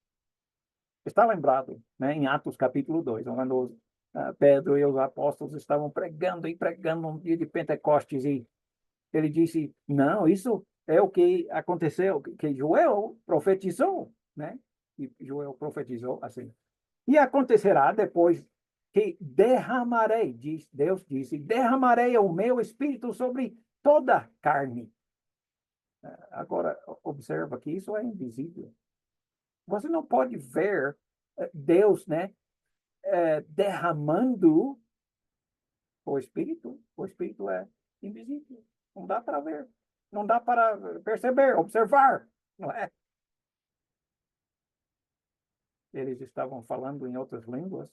Está lembrado, né, em Atos capítulo 2, quando Pedro e os apóstolos estavam pregando e pregando no dia de Pentecostes, e ele disse, não, isso é o que aconteceu, que Joel profetizou, né? E Joel profetizou assim. E acontecerá depois que derramarei, Deus disse, derramarei o meu espírito sobre toda a carne. Agora, observa que isso é invisível. Você não pode ver Deus, né, derramando o espírito. O espírito é invisível. Não dá para ver. Não dá para perceber, observar. Não é? Eles estavam falando em outras línguas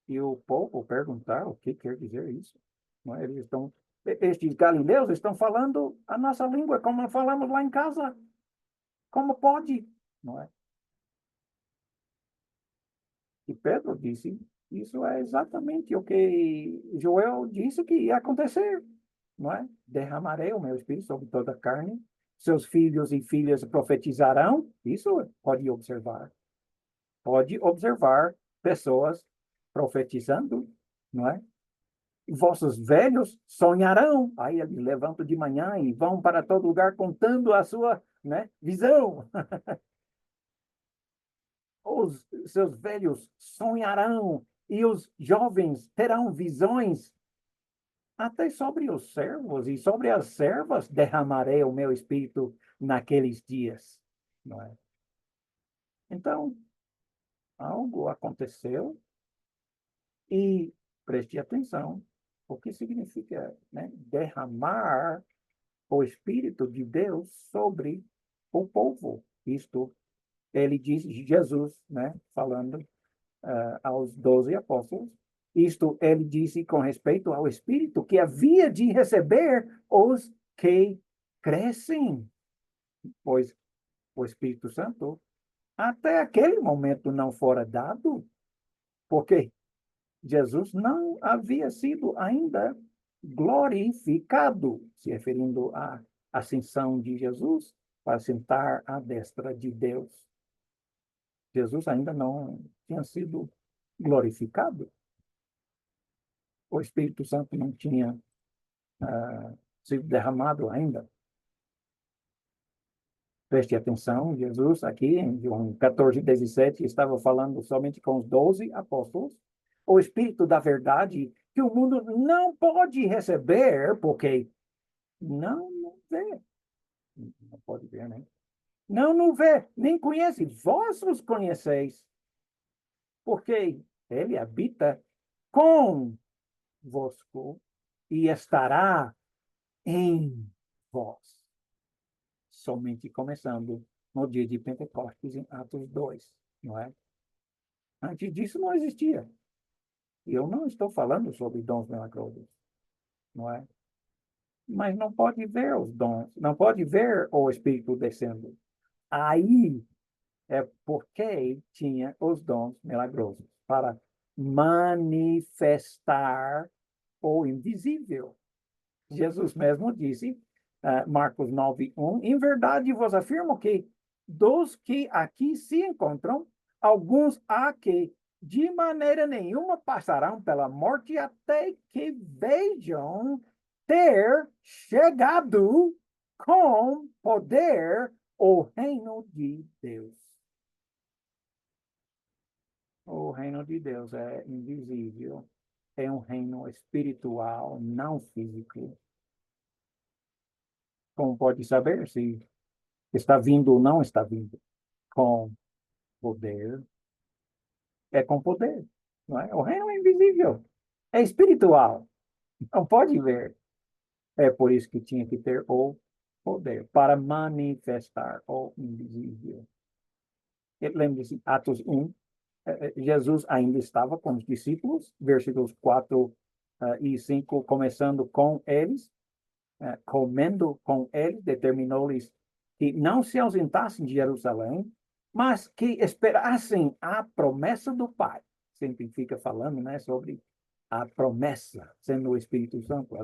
e o povo perguntar o que quer dizer isso. Não é? Estes galileus estão falando a nossa língua, como falamos lá em casa. Como pode? Não é? E Pedro disse, isso é exatamente o que Joel disse que ia acontecer, não é? Derramarei o meu espírito sobre toda a carne, seus filhos e filhas profetizarão, isso pode observar pessoas profetizando, não é? Vossos velhos sonharão, aí eles levantam de manhã e vão para todo lugar contando a sua, né, visão. Os seus velhos sonharão e os jovens terão visões. Até sobre os servos e sobre as servas derramarei o meu espírito naqueles dias. Não é? Então, algo aconteceu e preste atenção. O que significa, né, derramar o Espírito de Deus sobre o povo? Isto, ele diz, Jesus, né, falando aos 12 apóstolos. Isto ele disse com respeito ao Espírito que havia de receber os que crescem, pois o Espírito Santo até aquele momento não fora dado, porque Jesus não havia sido ainda glorificado, se referindo à ascensão de Jesus para sentar à destra de Deus. Jesus ainda não tinha sido glorificado. O Espírito Santo não tinha sido derramado ainda. Preste atenção, Jesus aqui em João 14, 17, estava falando somente com os 12 apóstolos. O Espírito da verdade que o mundo não pode receber, porque não vê. Não pode ver, né? Não vê, nem conhece. Vós os conheceis, porque ele habita convosco e estará em vós. Somente começando no dia de Pentecostes, em Atos 2, não é? Antes disso não existia. E eu não estou falando sobre dons milagrosos, não é? Mas não pode ver os dons, não pode ver o Espírito descendo. Aí é porque tinha os dons milagrosos, para manifestar o invisível. Jesus mesmo disse, Marcos 9:1, em verdade vos afirmo que dos que aqui se encontram, alguns há que de maneira nenhuma passarão pela morte até que vejam ter chegado com poder o reino de Deus. O reino de Deus é invisível, é um reino espiritual, não físico. Como pode saber se está vindo ou não está vindo? Com poder. É com poder, não é? O reino é invisível, é espiritual, não pode ver. É por isso que tinha que ter o poder, para manifestar o invisível. Lembre-se, Atos 1, Jesus ainda estava com os discípulos, versículos 4 e 5, começando com eles, comendo com eles, determinou-lhes que não se ausentassem de Jerusalém, mas que esperassem a promessa do Pai. Sempre fica falando, né, sobre a promessa, sendo o Espírito Santo, a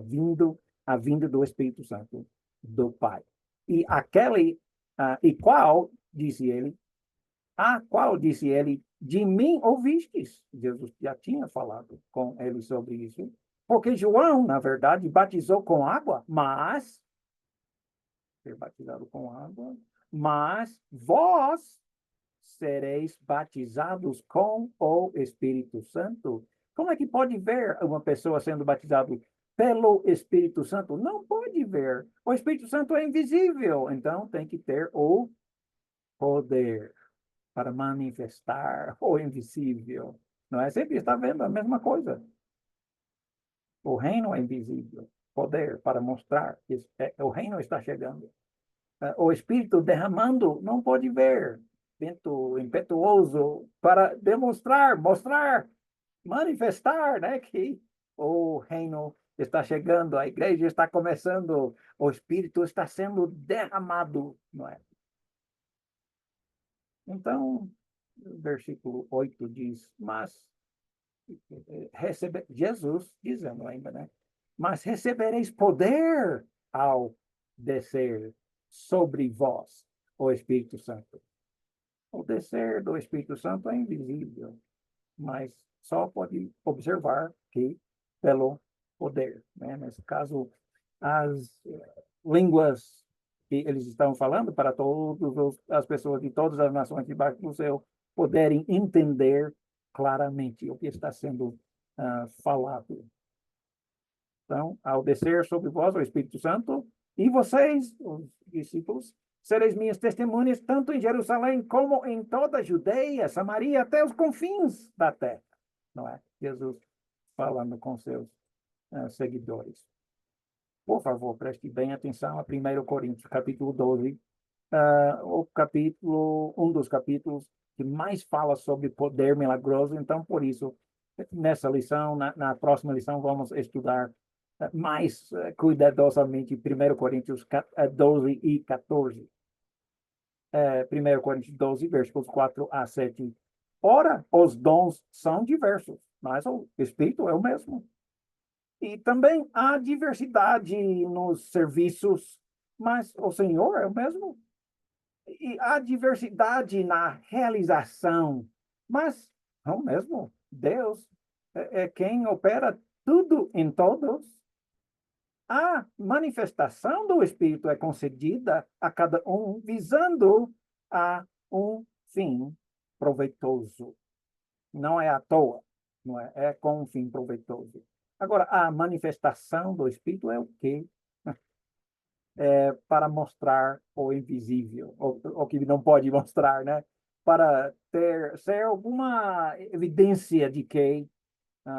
vinda do Espírito Santo do Pai. E aquele, e qual, disse ele, a qual, disse ele, de mim ouvistes? Jesus já tinha falado com ele sobre isso. Porque João, na verdade, batizou com água, mas ser batizado com água, mas vós sereis batizados com o Espírito Santo. Como é que pode ver uma pessoa sendo batizada pelo Espírito Santo? Não pode ver. O Espírito Santo é invisível, então tem que ter o poder para manifestar o invisível. Não é? Sempre está vendo a mesma coisa. O reino é invisível. Poder para mostrar que o reino está chegando. O Espírito derramando, não pode ver. Vento impetuoso para demonstrar, mostrar, manifestar, né, que o reino está chegando, a igreja está começando, o Espírito está sendo derramado, não é? Então, o versículo 8 diz, mas Jesus dizendo ainda, né? Mas recebereis poder ao descer sobre vós o Espírito Santo. O descer do Espírito Santo é invisível, mas só pode observar que pelo poder, né? Nesse caso, as línguas que eles estão falando para todas as pessoas de todas as nações debaixo do céu poderem entender claramente o que está sendo falado. Então, ao descer sobre vós o Espírito Santo, e vocês, os discípulos, sereis minhas testemunhas, tanto em Jerusalém como em toda a Judeia, Samaria, até os confins da terra. Não é? Jesus falando com seus seguidores. Por favor, preste bem atenção a 1 Coríntios, capítulo 12, o capítulo, um dos capítulos que mais fala sobre poder milagroso. Então, por isso, nessa lição, na próxima lição, vamos estudar mais cuidadosamente 1 Coríntios 12 e 14. 1 Coríntios 12, versículos 4 a 7. Ora, os dons são diversos, mas o Espírito é o mesmo. E também há diversidade nos serviços, mas o Senhor é o mesmo. E há diversidade na realização, mas é o mesmo. Deus é quem opera tudo em todos. A manifestação do Espírito é concedida a cada um visando a um fim proveitoso. Não é à toa, não é? É com um fim proveitoso. Agora, a manifestação do Espírito é o quê? Para mostrar o invisível, o que não pode mostrar, né? Para ser alguma evidência de que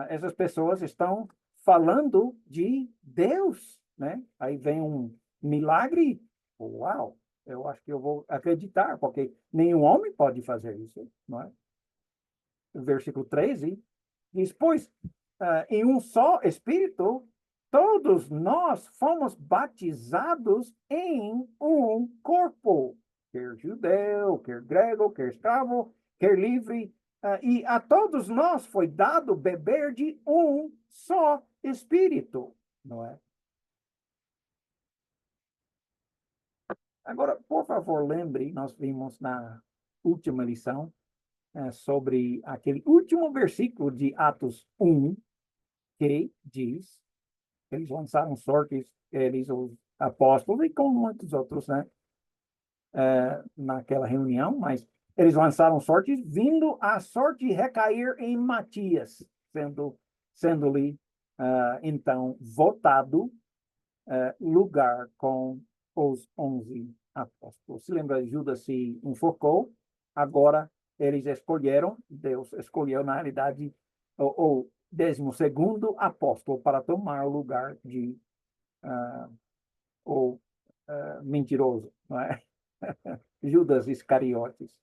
essas pessoas estão falando de Deus, né? Aí vem um milagre, uau, eu acho que eu vou acreditar, porque nenhum homem pode fazer isso, não é? O versículo 13 diz, pois, em um só Espírito, todos nós fomos batizados em um corpo, quer judeu, quer grego, quer escravo, quer livre, e a todos nós foi dado beber de um só Espírito, não é? Agora, por favor, lembre, nós vimos na última lição sobre aquele último versículo de Atos 1, que diz que eles lançaram sortes, eles, os apóstolos, e com muitos outros, né, naquela reunião, mas eles lançaram sortes, vindo a sorte recair em Matias, sendo-lhe, então, votado lugar com os 11 apóstolos. Se lembra, Judas se enforcou, agora eles escolheram, Deus escolheu, na realidade, o 12º apóstolo para tomar o lugar de o mentiroso, não é? Judas Iscariotes.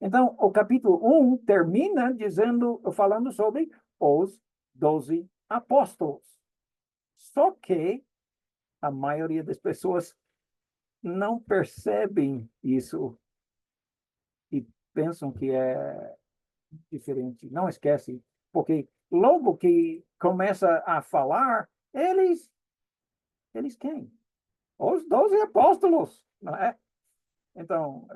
Então, o capítulo 1 termina falando sobre os 12 apóstolos. Só que a maioria das pessoas não percebem isso e pensam que é diferente. Não esquece, porque logo que começa a falar, eles quem? Os 12 apóstolos, não é? Então,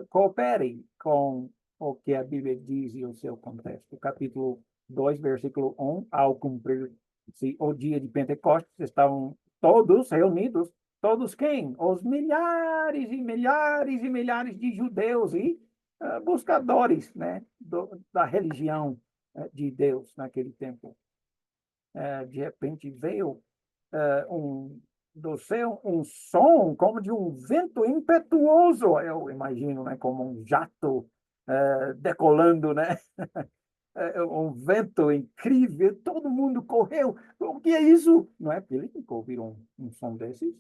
coopere com o que a Bíblia diz e o seu contexto. Capítulo 2, versículo 1, ao cumprir-se o dia de Pentecostes, estavam todos reunidos. Todos quem? Os milhares e milhares e milhares de judeus e buscadores, né, da religião de Deus naquele tempo. De repente veio do céu um som como de um vento impetuoso, eu imagino, né, como um jato decolando, né? Um vento incrível, todo mundo correu. O que é isso? Não é? Ele nunca ouviram um som desses.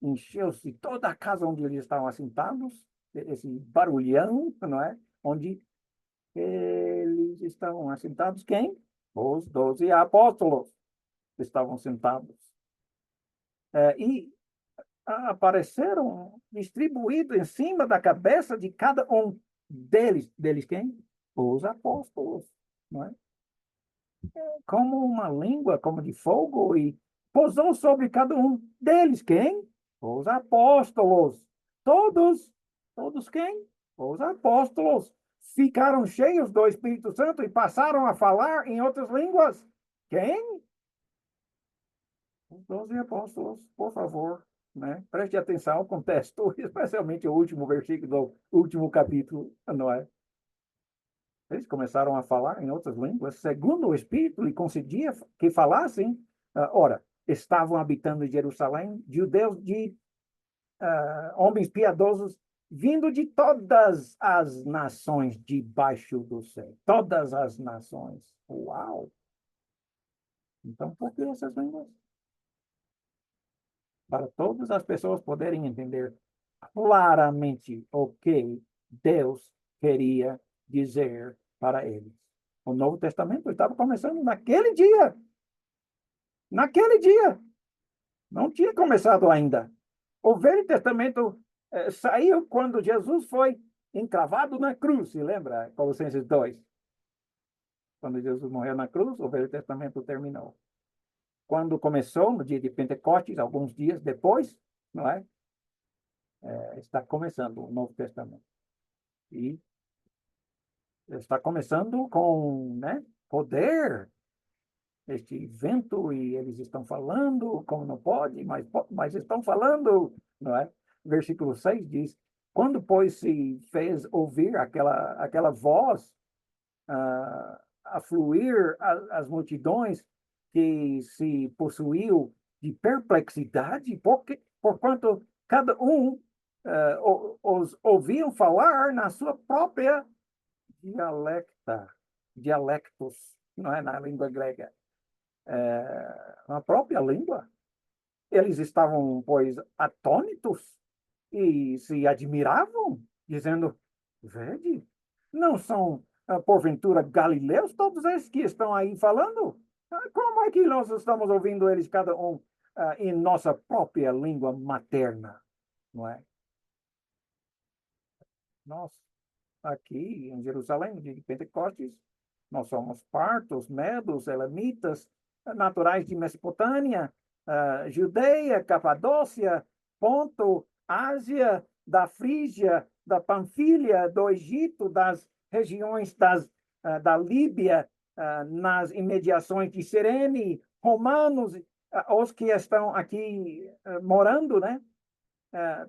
Encheu-se toda a casa onde eles estavam assentados, esse barulhão, não é? Onde eles estavam assentados, quem? Os 12 apóstolos estavam sentados. E apareceram distribuídos em cima da cabeça de cada um deles. Deles quem? Os apóstolos, não é? Como uma língua, como de fogo, e pousou sobre cada um deles quem? Os apóstolos. Todos quem? Os apóstolos. Ficaram cheios do Espírito Santo e passaram a falar em outras línguas. Quem? Os 12 apóstolos, por favor, né? Preste atenção ao contexto, especialmente o último versículo do último capítulo, não é? Eles começaram a falar em outras línguas, segundo o Espírito lhe concedia que falassem. Ora, estavam habitando em Jerusalém judeus de homens piedosos, vindo de todas as nações debaixo do céu. Todas as nações. Uau! Então, por que essas línguas? Para todas as pessoas poderem entender claramente o que Deus queria dizer para eles. O Novo Testamento estava começando naquele dia. Naquele dia. Não tinha começado ainda. O Velho Testamento saiu quando Jesus foi encravado na cruz, se lembra? Colossenses 2. Quando Jesus morreu na cruz, o Velho Testamento terminou. Quando começou, no dia de Pentecostes, alguns dias depois, não é? Está começando o Novo Testamento. E está começando com, né, poder, este vento, e eles estão falando, como não pode, mas estão falando, não é? Versículo 6 diz, quando, pois, se fez ouvir aquela voz a fluir as multidões, que se possuiu de perplexidade, porquanto cada um os ouviam falar na sua própria dialectos. não é na língua grega, na própria língua. Eles estavam, pois, atônitos e se admiravam, dizendo: vede, não são, porventura, galileus todos esses que estão aí falando? Como é que nós estamos ouvindo eles, cada um, em nossa própria língua materna, não é? Nós, aqui em Jerusalém, de Pentecostes, nós somos partos, medos, elamitas, naturais de Mesopotâmia, Judeia, Capadócia, Ponto, Ásia, da Frígia, da Panfilha, do Egito, das regiões da Líbia, nas imediações de Cirene, romanos, os que estão aqui morando, né?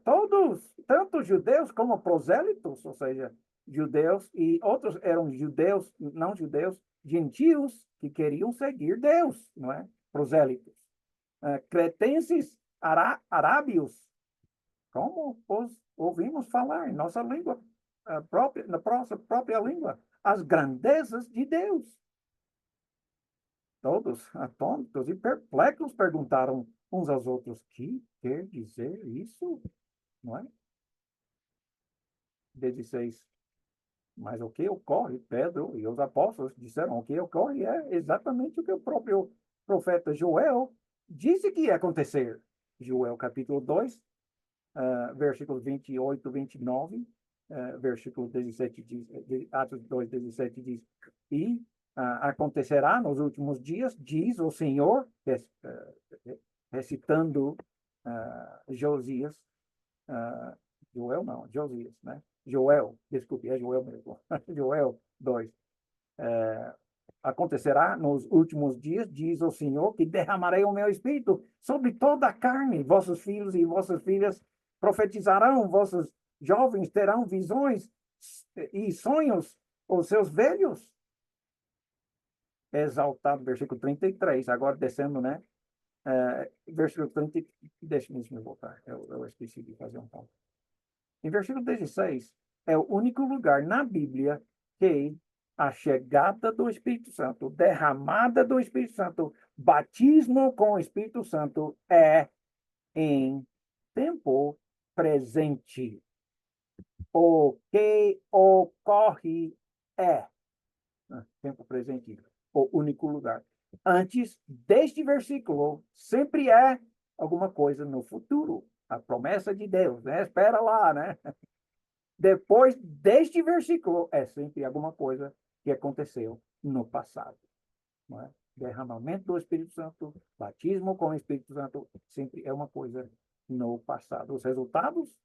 Todos, tanto judeus como prosélitos, ou seja, judeus e outros eram judeus, não judeus, gentios que queriam seguir Deus, não é? Prosélitos. Cretenses, arábios, como os ouvimos falar em nossa língua própria, na nossa própria língua, as grandezas de Deus. Todos atônitos e perplexos perguntaram uns aos outros: que quer dizer isso? Não é? 16. Mas o que ocorre, Pedro e os apóstolos disseram, o que ocorre é exatamente o que o próprio profeta Joel disse que ia acontecer. Joel capítulo 2, versículos 28, 29, versículo 17 diz, Atos 2, 17 diz, e acontecerá nos últimos dias, diz o Senhor, recitando Josias, Joel não, Josias, né? Joel, desculpe, é Joel mesmo. Joel 2. Acontecerá nos últimos dias, diz o Senhor, que derramarei o meu espírito sobre toda a carne. Vossos filhos e vossas filhas profetizarão, vossos jovens terão visões e sonhos, os seus velhos. Exaltado, versículo 33. Agora descendo, né? Versículo 30, deixa-me voltar, eu esqueci de fazer um ponto. Em versículo 16, é o único lugar na Bíblia que a chegada do Espírito Santo, derramada do Espírito Santo, batismo com o Espírito Santo é em tempo presente. O que ocorre é tempo presente, o único lugar. Antes deste versículo, sempre é alguma coisa no futuro. A promessa de Deus, né? Espera lá, né? Depois deste versículo, é sempre alguma coisa que aconteceu no passado. Não é? Derramamento do Espírito Santo, batismo com o Espírito Santo, sempre é uma coisa no passado. Os resultados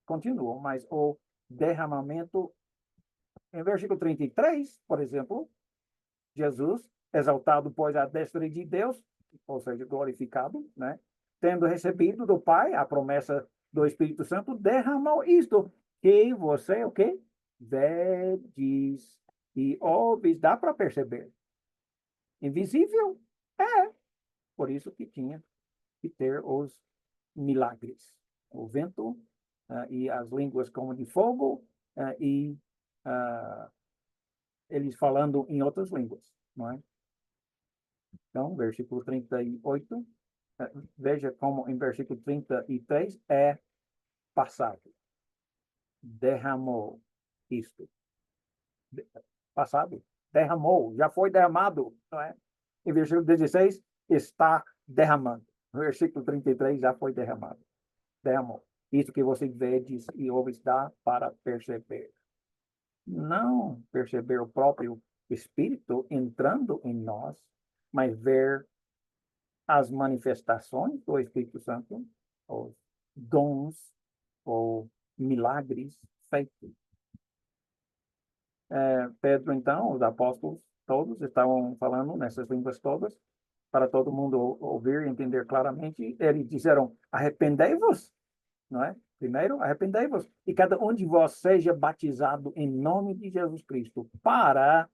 continuam, mas o derramamento, em versículo 33, por exemplo, Jesus, exaltado, pois, à destra de Deus, ou seja, glorificado, né? Tendo recebido do Pai a promessa do Espírito Santo, derramou isto, que você, o quê? Vedes e ouves, dá para perceber. Invisível? É. Por isso que tinha que ter os milagres. O vento e as línguas como de fogo e eles falando em outras línguas, não é? Então, versículo 38, veja como em versículo 33 é passado. Derramou isto. Passado. Derramou, já foi derramado, não é? Em versículo 16, está derramando. No versículo 33, já foi derramado. Derramou. Isso que você vê diz, e ouve dá para perceber. Não perceber o próprio Espírito entrando em nós, mas ver as manifestações do Espírito Santo, os dons ou milagres feitos. Pedro, então, os apóstolos todos estavam falando nessas línguas todas, para todo mundo ouvir e entender claramente. Eles disseram: arrependei-vos, não é? Primeiro, arrependei-vos, e cada um de vós seja batizado em nome de Jesus Cristo,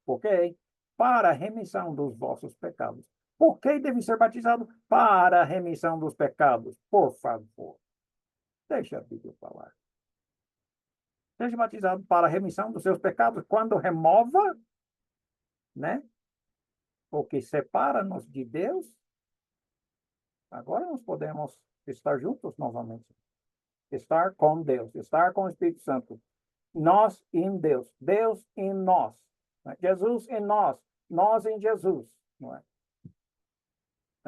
ok? Para a remissão dos vossos pecados. Por que deve ser batizado? Para a remissão dos pecados. Por favor, deixa a Bíblia falar. Seja batizado para a remissão dos seus pecados. Quando remova, né? o que separa-nos de Deus, agora nós podemos estar juntos novamente. Estar com Deus, estar com o Espírito Santo. Nós em Deus, Deus em nós, né? Jesus em nós em Jesus, não é?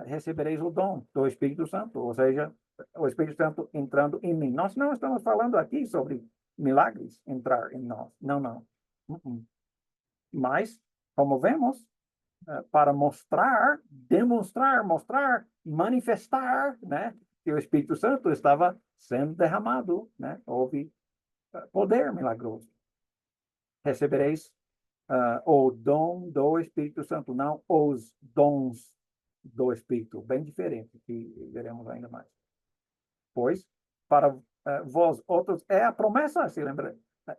Recebereis o dom do Espírito Santo, ou seja, o Espírito Santo entrando em mim. Nós não estamos falando aqui sobre milagres entrar em nós. Não, não. Mas, como vemos, para mostrar, demonstrar, mostrar, manifestar, né, que o Espírito Santo estava sendo derramado, né? Houve poder milagroso. Recebereis o dom do Espírito Santo, não os dons do Espírito, bem diferente, que veremos ainda mais. Pois, para vós outros, é a promessa, se lembra?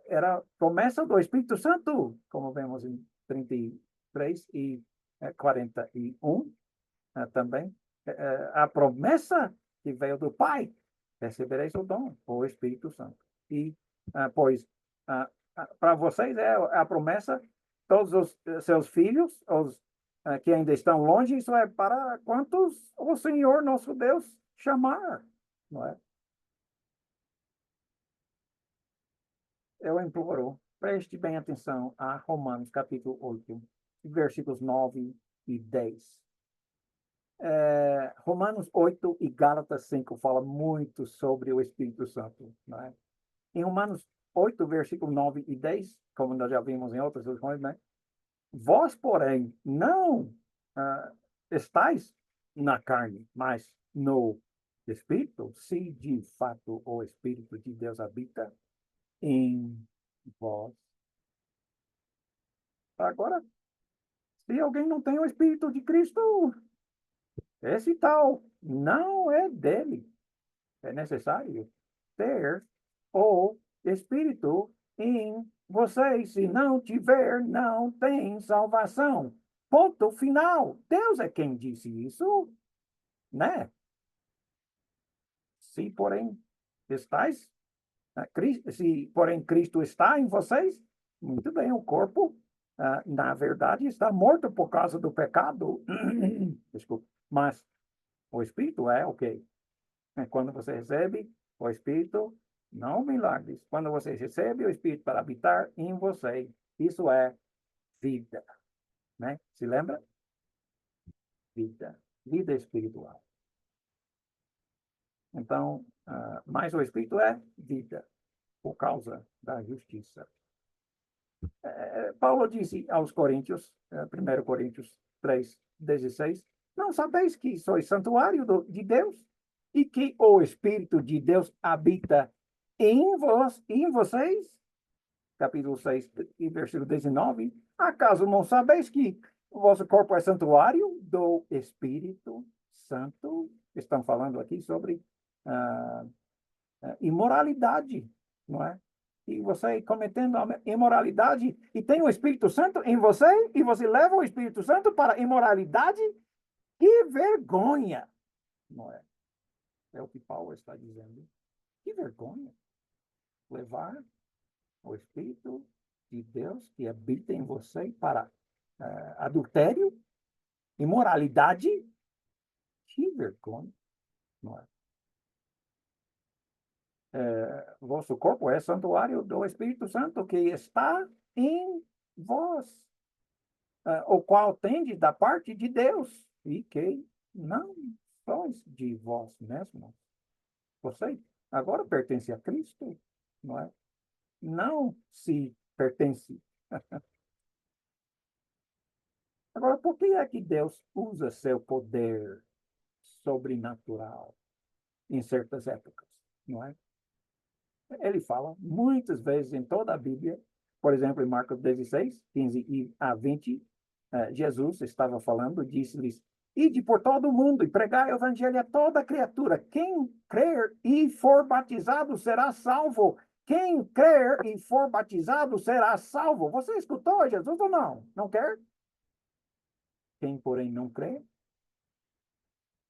Era a promessa do Espírito Santo, como vemos em 33 e 41 também. A promessa que veio do Pai, recebereis o dom, o Espírito Santo. E, pois, para vocês é a promessa, todos os seus filhos, os que ainda estão longe, isso é para quantos o Senhor nosso Deus chamar, não é? Eu imploro, preste bem atenção a Romanos capítulo 8, versículos 9 e 10. Romanos 8 e Gálatas 5 fala muito sobre o Espírito Santo, não é? Em Romanos 8, versículo 9 e 10, como nós já vimos em outras lições, né? Vós, porém, não estáis na carne, mas no Espírito, se de fato o Espírito de Deus habita em vós. Agora, se alguém não tem o Espírito de Cristo, esse tal não é dele. É necessário ter o Espírito em vocês. Se não tiver, não tem salvação. Ponto final. Deus é quem disse isso, né? Se, porém, estáis, se, porém, Cristo está em vocês, muito bem, o corpo, na verdade, está morto por causa do pecado. Desculpa. Mas o Espírito é o quê? Quando você recebe o Espírito, não milagres. Quando você recebe o Espírito para habitar em você, isso é vida, né? Se lembra? Vida. Vida espiritual. Então, mas o Espírito é vida, por causa da justiça. Paulo disse aos Coríntios, 1 Coríntios 3:16, não sabeis que sois santuário de Deus e que o Espírito de Deus habita em vocês? Capítulo 6 e versículo 19. Acaso não sabeis que o vosso corpo é santuário do Espírito Santo? Estão falando aqui sobre imoralidade, não é? E você cometendo a imoralidade e tem o Espírito Santo em você e você leva o Espírito Santo para a imoralidade, que vergonha, não é? É o que Paulo está dizendo. Que vergonha levar o Espírito de Deus que habita em você para adultério, imoralidade. Que vergonha, não é? Vosso corpo é santuário do Espírito Santo que está em vós, o qual tendes da parte de Deus, e que não sois de vós mesmos. Você agora pertence a Cristo, não é? Não se pertence. Agora, por que é que Deus usa seu poder sobrenatural em certas épocas, não é? Ele fala muitas vezes em toda a Bíblia, por exemplo, em Marcos 16, 15 a 20, Jesus estava falando, disse-lhes, ide por todo o mundo e pregai o evangelho a toda criatura. Quem crer e for batizado será salvo. Quem crer e for batizado será salvo. Você escutou Jesus ou não? Não quer? Quem, porém, não crê,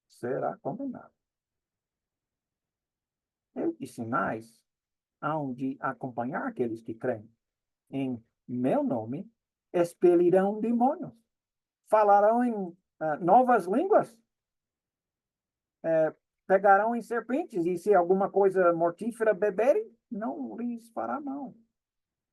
será condenado. E sinais hão de acompanhar aqueles que creem. Em meu nome, expelirão demônios, falarão em novas línguas, pegarão em serpentes, e se alguma coisa mortífera beberem, não lhes fará mal.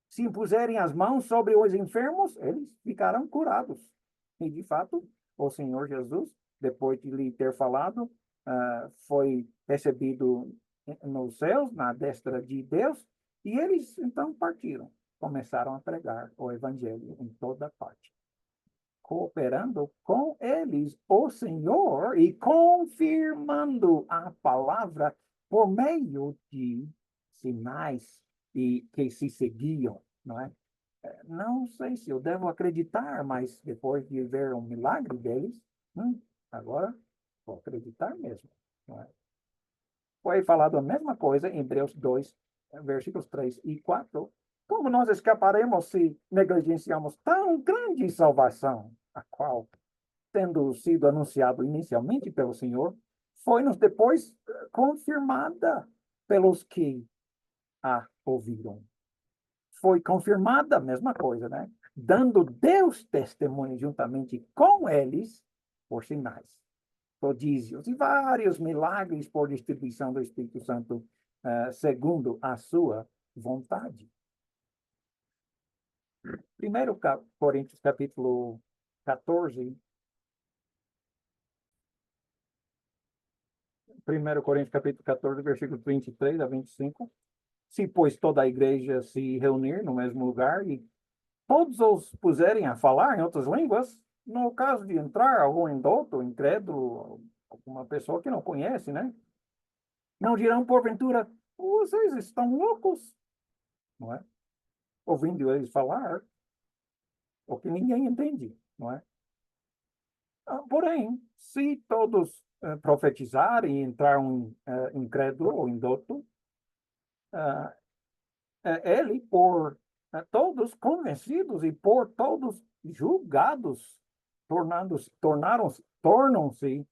Se impuserem as mãos sobre os enfermos, eles ficarão curados. E, de fato, o Senhor Jesus, depois de lhe ter falado, foi recebido nos céus, na destra de Deus, e eles, então, partiram. Começaram a pregar o evangelho em toda parte, cooperando com eles o Senhor e confirmando a palavra por meio de sinais e que se seguiam, não é? Não sei se eu devo acreditar, mas depois de ver um milagre deles, agora vou acreditar mesmo, não é? Foi falado a mesma coisa em Hebreus 2, versículos 3 e 4. Como nós escaparemos se negligenciamos tão grande salvação, a qual, tendo sido anunciado inicialmente pelo Senhor, foi-nos depois confirmada pelos que a ouviram. Foi confirmada a mesma coisa, né? Dando Deus testemunho juntamente com eles por sinais, prodígios e vários milagres por distribuição do Espírito Santo, segundo a sua vontade. 1 Coríntios capítulo 14, 1 Coríntios capítulo 14, versículos 23 a 25. Se, pois, toda a igreja se reunir no mesmo lugar e todos os puserem a falar em outras línguas, no caso de entrar algum indouto, incrédulo, alguma pessoa que não conhece, né? Não dirão, porventura, vocês estão loucos, não é? Ouvindo eles falar, o que ninguém entende, não é? Porém, se todos profetizarem e entrar um incrédulo ou indouto, ele, por todos convencidos e por todos julgados, tornam-se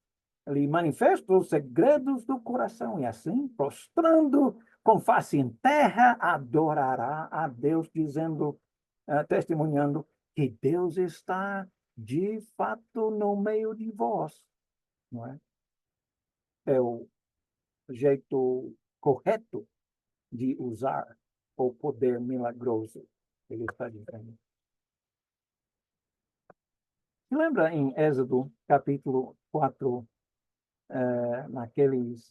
lhe manifestos os segredos do coração, e assim, prostrando com face em terra, adorará a Deus, dizendo, testemunhando que Deus está de fato no meio de vós, não é? É o jeito correto de usar o poder milagroso que ele está dizendo. Lembra em Êxodo, capítulo 4, naqueles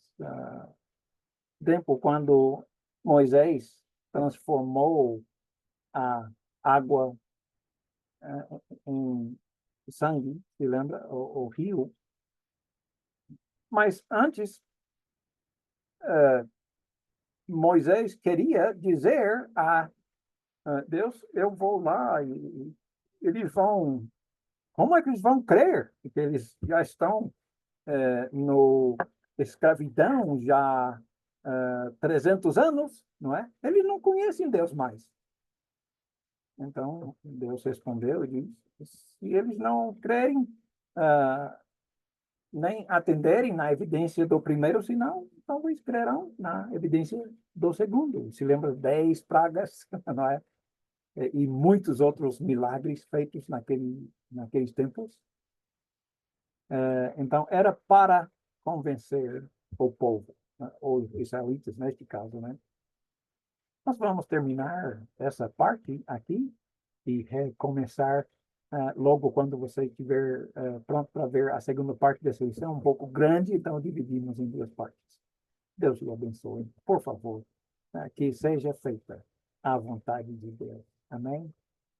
tempo quando Moisés transformou a água em sangue, se lembra? O rio. Mas antes, Moisés queria dizer a Deus, eu vou lá e eles vão... Como é que eles vão crer? Porque eles já estão no escravidão já 300 anos, não é? Eles não conhecem Deus mais. Então, Deus respondeu e disse, se eles não crerem, nem atenderem na evidência do primeiro sinal, talvez crerão na evidência do segundo. Se lembra 10 pragas, não é? E muitos outros milagres feitos naqueles tempos. Então, era para convencer o povo, né? Os israelitas, neste caso, né? Nós vamos terminar essa parte aqui e recomeçar logo quando você estiver pronto para ver a segunda parte dessa lição, um pouco grande, então dividimos em duas partes. Deus o abençoe. Por favor, que seja feita a vontade de Deus. Amém?